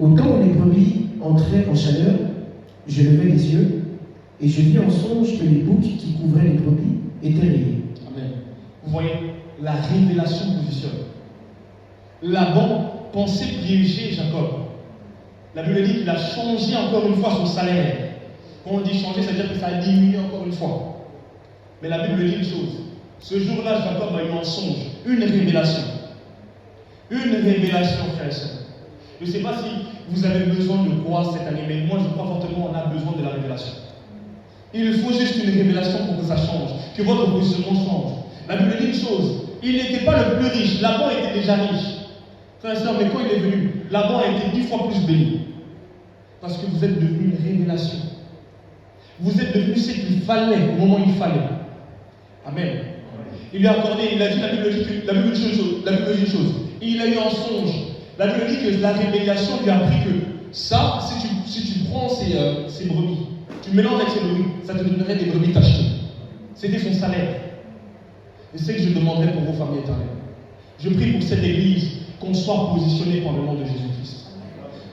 Au temps où les brebis entraient en chaleur, je levai les yeux et je vis en songe que les boucs qui couvraient les brebis étaient rayés. Amen. Vous voyez, la révélation positionne. Laban pensait privilégier Jacob. La Bible dit qu'il a changé encore une fois son salaire. Quand on dit changer, c'est-à-dire que ça a diminué encore une fois. Mais la Bible dit une chose. Ce jour-là, Jacob a eu un songe, une révélation. Une révélation, frère et sœur. Je ne sais pas si vous avez besoin de quoi cette année, mais moi je crois fortement qu'on a besoin de la révélation. Il faut juste une révélation pour que ça change, que votre positionnement change. La Bible dit une chose, il n'était pas le plus riche, Laban était déjà riche. Frère et sœur, mais quand il est venu, Laban a été 10 fois plus béni. Parce que vous êtes devenu une révélation. Vous êtes devenu ce qu'il fallait au moment où il fallait. Amen. Il lui a accordé, il a dit, la Bible dit une chose. Il a eu un songe. La Bible dit que la révélation lui a appris que ça, si tu prends ces brebis, tu mélanges avec ces brebis, ça te donnerait des brebis tachetées. C'était son salaire. Et c'est que je demanderai pour vos familles éternelles. Je prie pour cette église qu'on soit positionné par le nom de Jésus-Christ.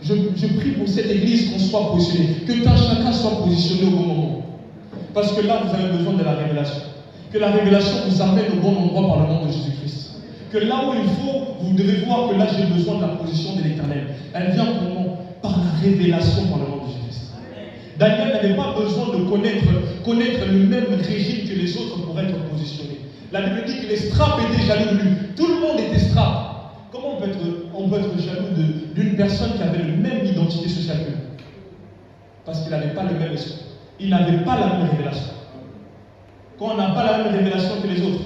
Je prie pour cette église qu'on soit positionné, que chacun soit positionné au bon moment. Parce que là, vous avez besoin de la révélation. Que la révélation vous amène au bon endroit par le nom de Jésus-Christ. Que là où il faut, vous devez voir que là, j'ai besoin de la position de l'Éternel. Elle vient comment? Par la révélation par le nom de Jésus-Christ. Daniel n'avait pas besoin de connaître le même régime que les autres pour être positionné. La Bible dit que les straps étaient jaloux de lui. Tout le monde était strap. Comment on peut être jaloux d'une personne qui avait la même identité sociale que nous? Parce qu'il n'avait pas le même esprit. Il n'avait pas la même révélation. Quand on n'a pas la même révélation que les autres,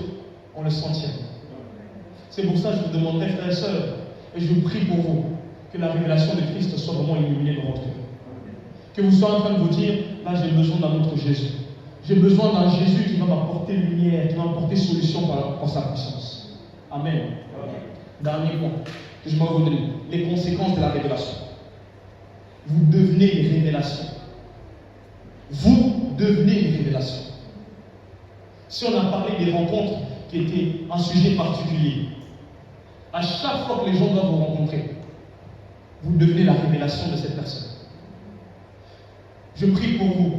on le sentira. C'est pour ça que je vous demanderai, frères et sœurs, et je prie pour vous, que la révélation de Christ soit vraiment illuminée dans votre cœur. Que vous soyez en train de vous dire, là j'ai besoin d'un autre Jésus. J'ai besoin d'un Jésus qui va m'apporter lumière, qui va m'apporter solution par sa puissance. Amen. Dernier point que je vais vous donner, les conséquences de la révélation. Vous devenez une révélation. Vous devenez une révélation. Si on a parlé des rencontres qui étaient un sujet particulier, à chaque fois que les gens doivent vous rencontrer, vous devenez la révélation de cette personne. Je prie pour vous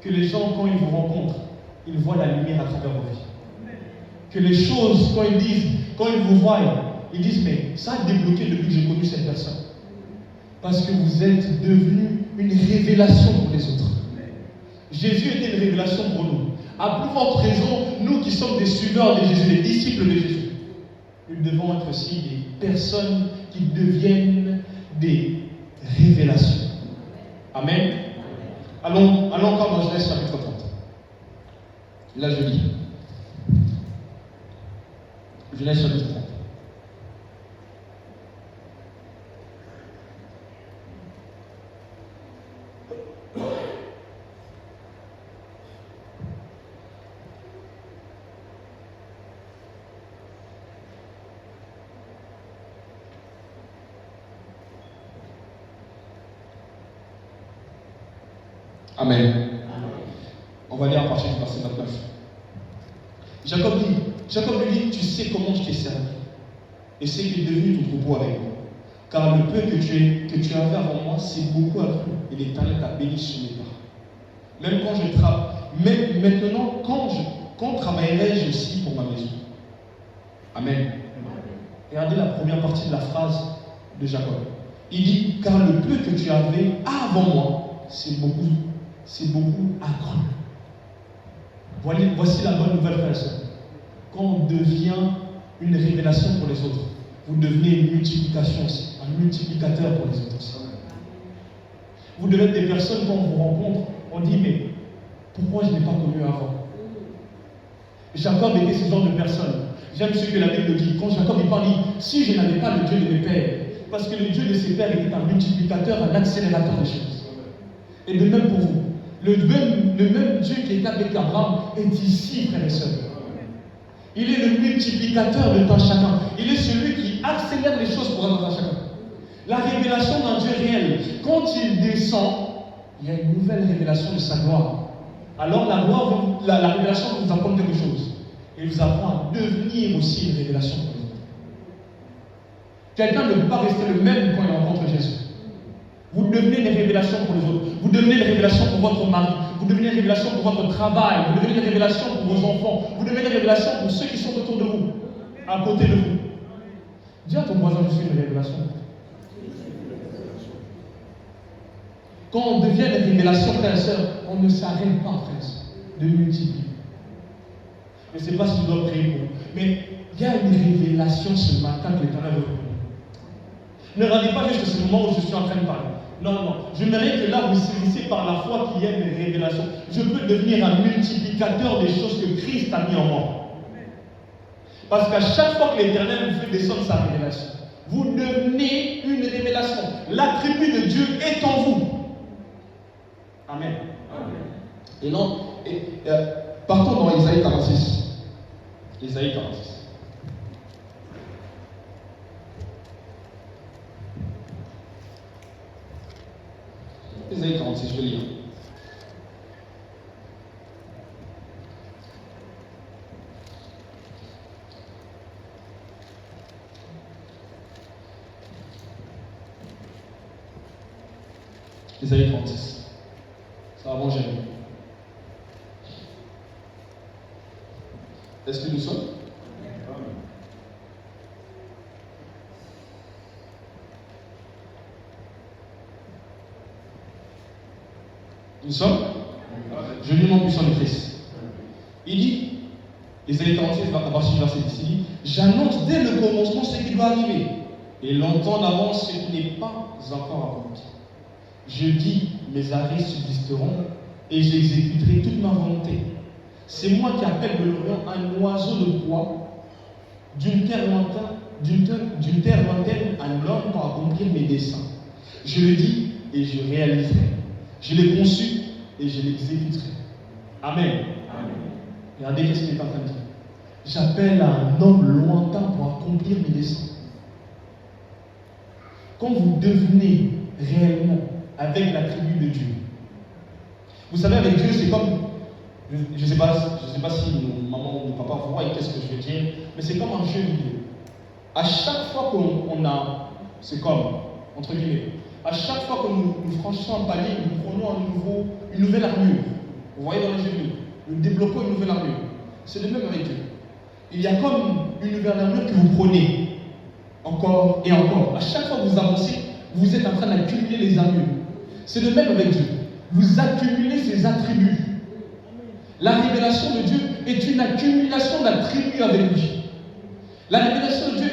que les gens, quand ils vous rencontrent, ils voient la lumière à travers vos vies. Que les choses, quand ils vous voient, ils disent, mais ça a débloqué depuis que j'ai connu cette personne. Parce que vous êtes devenu une révélation pour les autres. Jésus était une révélation pour nous. À plus forte raison, nous qui sommes des suiveurs de Jésus, des disciples de Jésus, nous devons être aussi des personnes qui deviennent des révélations. Amen. Allons encore dans Genèse chapitre 30. Là je lis. Genèse chapitre 30. Amen. On va lire à partir du verset 29. Jacob lui dit, tu sais comment je t'ai servi, et ce qui est devenu ton troupeau avec moi. Car le peu que tu avais avant moi, c'est beaucoup accru, et l'Éternel t'a béni sur mes pas. Même quand je travaille, même maintenant, quand travaillerai-je aussi pour ma maison? Amen. Regardez la première partie de la phrase de Jacob. Il dit, car le peu que tu avais avant moi, c'est beaucoup accru. Voici la bonne nouvelle, frères et sœurs. Quand on devient une révélation pour les autres, vous devenez une multiplication aussi, un multiplicateur pour les autres aussi. Vous devez être des personnes, quand on vous rencontre, on dit, mais pourquoi je n'ai pas connu avant? Jacob était ce genre de personne. J'aime ce que la Bible dit. Quand Jacob il parle, il dit, si je n'avais pas le Dieu de mes pères, parce que le Dieu de ses pères était un multiplicateur, un accélérateur des choses. Et de même pour vous. Le même Dieu qui est avec Abraham est ici, frères et sœurs. Il est le multiplicateur de ton chacun. Il est celui qui accélère les choses pour un chacun. La révélation d'un Dieu réel, quand il descend, il y a une nouvelle révélation de sa gloire. Alors la révélation vous apprend quelque chose. Il vous apprend à devenir aussi une révélation pour les autres. Quelqu'un ne peut pas rester le même quand il rencontre Jésus. Vous devenez une révélation pour les autres. Vous devenez une révélation pour votre mari. Vous devenez une révélation pour votre travail. Vous devenez une révélation pour vos enfants. Vous devenez une révélation pour ceux qui sont autour de vous, à côté de vous. Dis à ton voisin, je suis une révélation. Quand on devient une révélation, frères et sœurs, on ne s'arrête pas, frères et sœurs, de multiplier. Je ne sais pas si je dois prier pour vous, mais il y a une révélation ce matin que l'Éternel veut pour nous. Ne regardez pas juste ce moment où je suis en train de parler. Non. J'aimerais que là, vous saisissez par la foi qu'il y a une révélation. Je peux devenir un multiplicateur des choses que Christ a mis en moi. Parce qu'à chaque fois que l'Éternel vous fait descendre sa révélation, vous devenez une révélation. L'attribut de Dieu est en vous. Amen. Et non, partons dans Isaïe 46. Isaïe 46. Isaïe 46, je vais lire. Isaïe 36. Ça va manger. Est-ce que nous sommes? Nous sommes. Je lis mon puissant de Christ. Il dit, Isaïe 46, à partir du verset 10, il dit, j'annonce dès le commencement ce qui doit arriver, et longtemps d'avance ce qui n'est pas encore accompli. Je dis, mes arrêts subsisteront, et j'exécuterai toute ma volonté. C'est moi qui appelle de l'Orient un oiseau de proie, d'une terre lointaine un homme pour accomplir mes desseins. Je le dis et je réaliserai. Je l'ai conçu et je l'exécuterai. Amen. Amen. Regardez ce qu'il est en train de dire. J'appelle un homme lointain pour accomplir mes desseins. Quand vous devenez réellement avec la tribu de Dieu, vous savez, avec Dieu, c'est comme, je ne sais pas si maman ou papa voient qu'est-ce que je veux dire, mais c'est comme un jeu vidéo. À chaque fois qu'on a, c'est comme, entre guillemets, à chaque fois que nous franchissons un palier, nous prenons une nouvelle armure. Vous voyez dans les jeux vidéo, nous développons une nouvelle armure. C'est le même avec Dieu. Il y a comme une nouvelle armure que vous prenez, encore et encore. À chaque fois que vous avancez, vous êtes en train d'accumuler les armures. C'est le même avec Dieu. Vous accumulez ses attributs. La révélation de Dieu est une accumulation d'attributs avec lui. La révélation de Dieu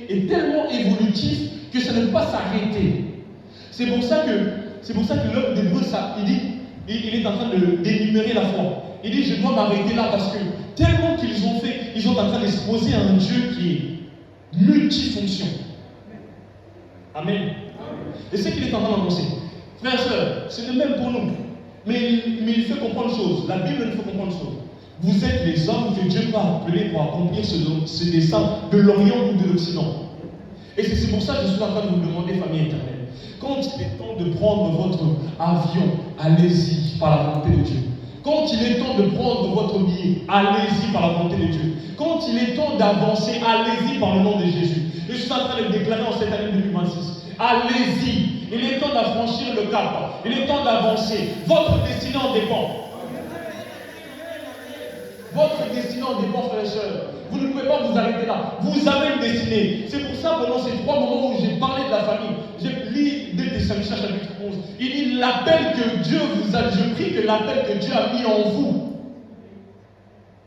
est tellement évolutive que ça ne peut pas s'arrêter. C'est pour ça que l'homme d'Hébreu, il est en train d'énumérer la foi. Il dit, je dois m'arrêter là parce que tellement qu'ils ont fait, ils sont en train d'exposer à un Dieu qui est multifonction. Amen. Et c'est qu'il est en train d'annoncer. Frères et sœurs, c'est le même pour nous. Mais il faut comprendre une chose. La Bible nous fait comprendre une chose. Vous êtes les hommes que Dieu va appeler pour accomplir ce dessein de l'Orient ou de l'Occident. Et c'est pour ça que je suis en train de vous demander, famille éternelle, quand il est temps de prendre votre avion, allez-y par la volonté de Dieu. Quand il est temps de prendre votre billet, allez-y par la volonté de Dieu. Quand il est temps d'avancer, allez-y par le nom de Jésus. Et je suis en train de le déclarer en cette année 2026. Allez-y. Il est temps d'affranchir le cap. Il est temps d'avancer. Votre destinée en dépend. Votre destinée en dépend, frères et sœurs. Vous ne pouvez pas vous arrêter là. Vous avez une destinée. C'est pour ça, pendant ces 3 moments où j'ai parlé de la famille, j'ai lu 2 Thessaloniciens chapitre 11. Il dit l'appel que Dieu vous a, je prie que l'appel que Dieu a mis en vous,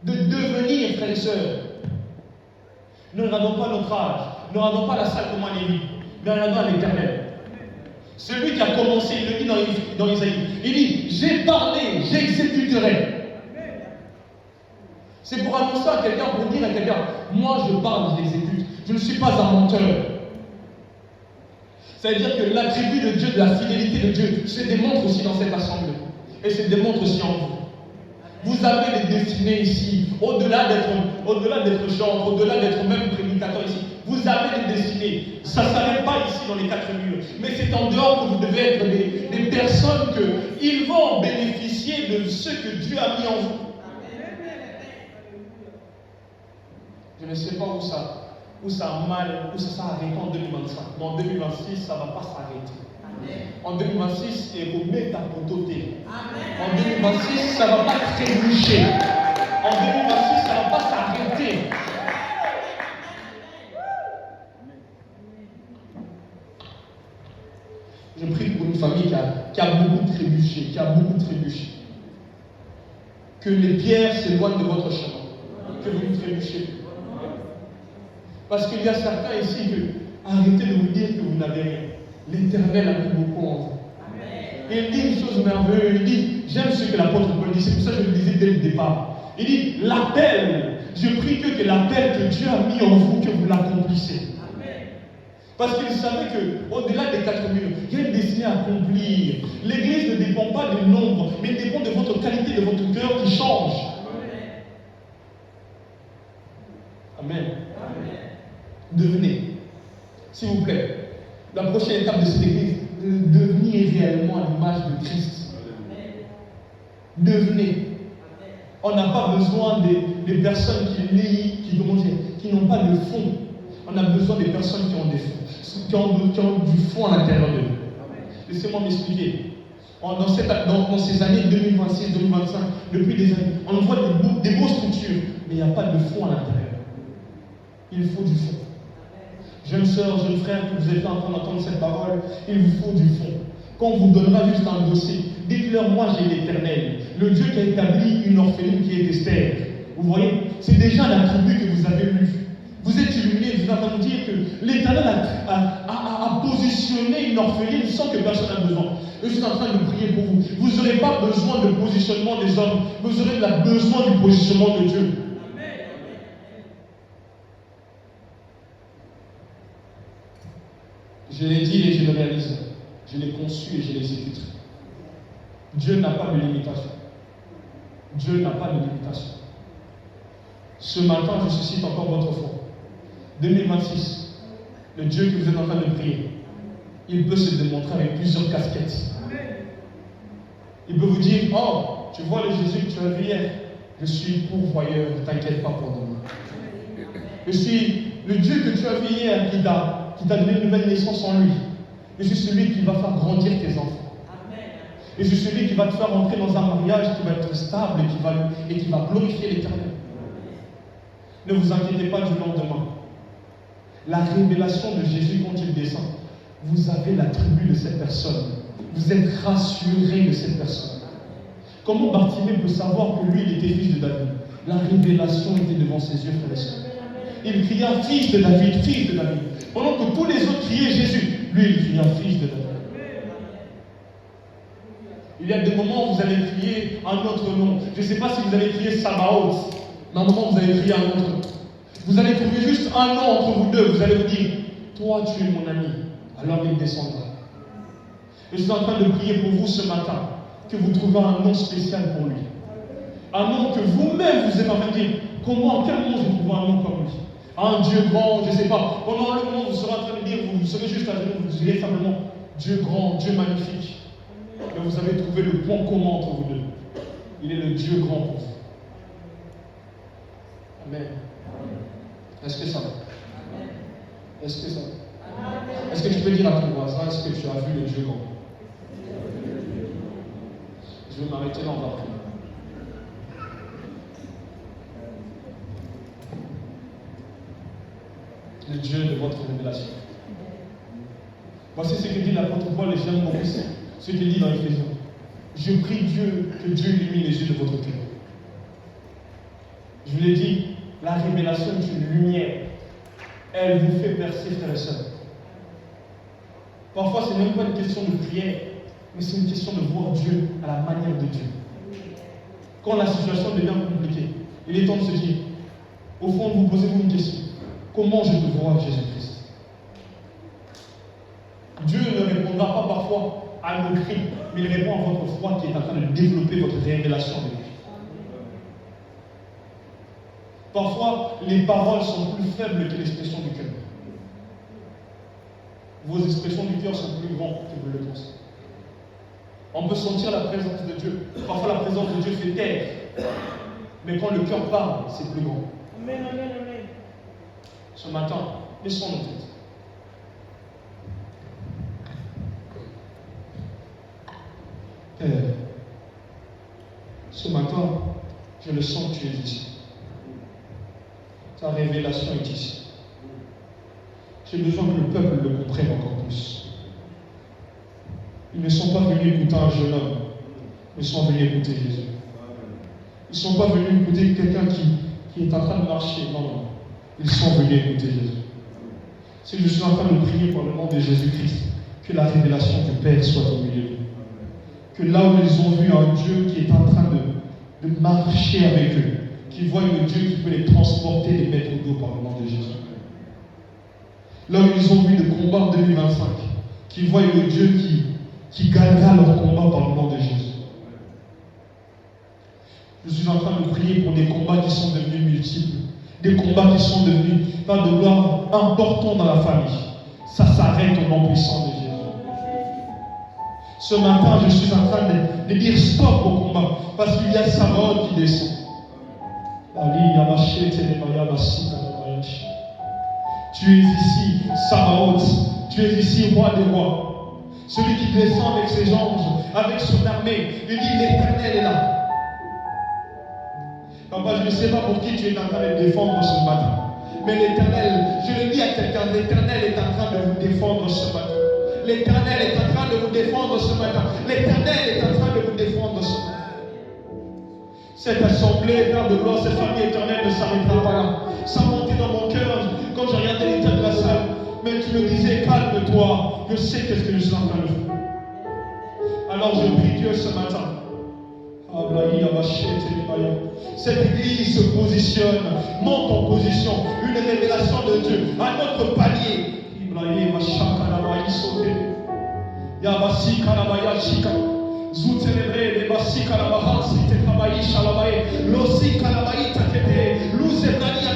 de devenir, frères et sœurs. Ne regardons pas notre âge, ne regardons pas la salle comme un élu, mais regardons à l'Éternel. Celui qui a commencé, il le dit dans Isaïe. Il dit, j'ai parlé, j'exécuterai. C'est pour annoncer à quelqu'un, pour dire à quelqu'un, moi je parle, j'exécute. Je ne suis pas un menteur. C'est-à-dire que l'attribut de Dieu, de la fidélité de Dieu, se démontre aussi dans cette assemblée. Et se démontre aussi en vous. Vous avez des destinées ici, au-delà d'être chantre, au-delà d'être même prédicateur ici. Vous avez des destinées. Ça ne s'arrête pas ici dans les 4 murs. Mais c'est en dehors que vous devez être des personnes qu'ils vont bénéficier de ce que Dieu a mis en vous. Je ne sais pas où ça a mal, où ça s'est arrêté en 2025. Mais en 2026, ça ne va pas s'arrêter. En 2026, il faut mettre à pototer. En 2026, ça ne va pas trébucher. En 2026, ça ne va pas s'arrêter. Je prie pour une famille qui a beaucoup trébuché, Que les pierres s'éloignent de votre chemin. Que vous ne trébuchez plus. Parce qu'il y a certains ici que arrêtez de vous dire que vous n'avez rien. L'Éternel a mis beaucoup en vous. Et il dit une chose merveilleuse. Il dit, j'aime ce que l'apôtre Paul dit. C'est pour ça que je le disais dès le départ. Il dit, l'appel, je prie que l'appel que Dieu a mis en vous, que vous l'accomplissez. Parce qu'il savait qu'au-delà des 4 murs, il y a une destinée à accomplir. L'église ne dépend pas du nombre, mais dépend de votre qualité, de votre cœur qui change. Amen. Devenez, s'il vous plaît, la prochaine étape de cette église, devenir réellement à l'image de Christ. Devenez. On n'a pas besoin des personnes qui n'ont pas de fond. On a besoin des personnes qui ont des fonds, qui ont du fond à l'intérieur d'eux. Laissez-moi m'expliquer. Dans ces années 2026, 2025, depuis des années, on voit des beaux structures, mais il n'y a pas de fond à l'intérieur. Il faut du fond. Jeune sœur, jeune frère, que vous êtes là en train d'entendre cette parole, il vous faut du fond. Quand on vous donnera juste un dossier, Seigneur, moi j'ai l'Éternel, le Dieu qui a établi une orpheline qui est Esther. Vous voyez, c'est déjà l'attribut que vous avez lu. Vous êtes illuminé, vous avez entendu dire que l'Éternel a positionné une orpheline sans que personne n'ait besoin. Je suis en train de prier pour vous. Vous n'aurez pas besoin de positionnement des hommes, vous aurez besoin du positionnement de Dieu. Je l'ai dit et je le réalise. Je l'ai conçu et je l'exécute. Dieu n'a pas de limitation. Dieu n'a pas de limitation. Ce matin, je suscite encore votre foi. 2026, le Dieu que vous êtes en train de prier, il peut se démontrer avec plusieurs casquettes. Il peut vous dire, oh, tu vois le Jésus que tu as vu hier, je suis pourvoyeur, ne t'inquiète pas pour demain. Je suis le Dieu que tu as vu hier qui t'a donné une nouvelle naissance en lui. Je suis celui qui va faire grandir tes enfants. Et je suis celui qui va te faire entrer dans un mariage qui va être stable et qui va glorifier l'Éternel. Ne vous inquiétez pas du lendemain. La révélation de Jésus quand il descend, vous avez l'attribut de cette personne. Vous êtes rassuré de cette personne. Comment Bartimée peut savoir que lui, il était fils de David? La révélation était devant ses yeux, frères et sœurs. Il cria fils de David, fils de David. Pendant que tous les autres criaient Jésus, lui, il cria fils de David. Il y a des moments où vous allez crier un autre nom. Je ne sais pas si vous allez crier Sabaoth. Mais à un moment, vous allez crier un autre nom. Vous allez trouver juste un nom entre vous deux. Vous allez vous dire, toi, tu es mon ami. Alors il descendra. Je suis en train de prier pour vous ce matin, que vous trouverez un nom spécial pour lui. Un nom que vous-même vous êtes en train de dire, comment, quel moment je trouve un nom comme lui? Un Dieu grand, je ne sais pas. Pendant le moment où vous serez en train de dire, vous serez juste à genoux, vous direz simplement, Dieu grand, Dieu magnifique. Mais vous avez trouvé le point commun entre vous deux. Il est le Dieu grand pour vous. Amen. Est-ce que ça va? Est-ce que ça va? Est-ce que tu peux dire à ton voisin, est-ce que tu as vu le Dieu grand? Je vais m'arrêter là, on va prier. Le Dieu de votre révélation. Voici ce que dit l'apôtre Paul, et j'aime beaucoup ce qu'il dit dans Éphésiens. Je prie Dieu que Dieu illumine les yeux de votre cœur. Je vous l'ai dit, la révélation est une lumière. Elle vous fait percer, frères et sœurs. Parfois, ce n'est même pas une question de prière, mais c'est une question de voir Dieu à la manière de Dieu. Quand la situation devient compliquée, il est temps de se dire, au fond, vous posez-vous une question. Comment je peux voir Jésus-Christ? Dieu ne répondra pas parfois à nos cris, mais il répond à votre foi qui est en train de développer votre révélation avec lui. Parfois, les paroles sont plus faibles que l'expression du cœur. Vos expressions du cœur sont plus grandes que vous le pensez. On peut sentir la présence de Dieu. Parfois, la présence de Dieu fait taire. Mais quand le cœur parle, c'est plus grand. Amen, amen, amen. Ce matin, laissons nos têtes. Père, ce matin, je le sens que tu es ici. Ta révélation est ici. J'ai besoin que le peuple le comprenne encore plus. Ils ne sont pas venus écouter un jeune homme, ils sont venus écouter Jésus. Ils ne sont pas venus écouter quelqu'un qui est en train de marcher. Non, non. Ils sont venus écouter Jésus. Si je suis en train de prier pour le nom de Jésus-Christ, que la révélation du Père soit au milieu d'eux. Que là où ils ont vu un Dieu qui est en train de marcher avec eux, qu'ils voient le Dieu qui peut les transporter, les mettre au dos par le nom de Jésus. Là où ils ont vu le combat en 2025, qu'ils voient le Dieu qui gagnera leur combat par le nom de Jésus. Je suis en train de prier pour des combats qui sont devenus multiples, des combats qui sont devenus pas de gloire importants dans la famille. Ça s'arrête au nom puissant de Jésus. Ce matin, je suis en train de dire stop au combat, parce qu'il y a Sabaoth qui descend. Tu es ici, Sabaoth. Tu es ici, roi des rois. Celui qui descend avec ses anges, avec son armée. Il dit, l'Éternel est là. Papa, je ne sais pas pour qui tu es en train de défendre ce matin. Mais l'Éternel, je le dis à quelqu'un, l'Éternel est en train de vous défendre ce matin. L'Éternel est en train de vous défendre ce matin. L'Éternel est en train de vous défendre. Cette assemblée, Père de gloire, cette famille éternelle ne s'arrêtera pas là. Ça montait dans mon cœur quand j'ai regardé l'état de la salle. Mais tu me disais, calme-toi, je sais qu'est-ce que je suis en train de faire. Alors je prie Dieu ce matin. Cette église se positionne, monte en position, une révélation de Dieu à notre palier. Zutelebre de basika la bahansi te kabaisha la bae losi kalabaita kete luze nani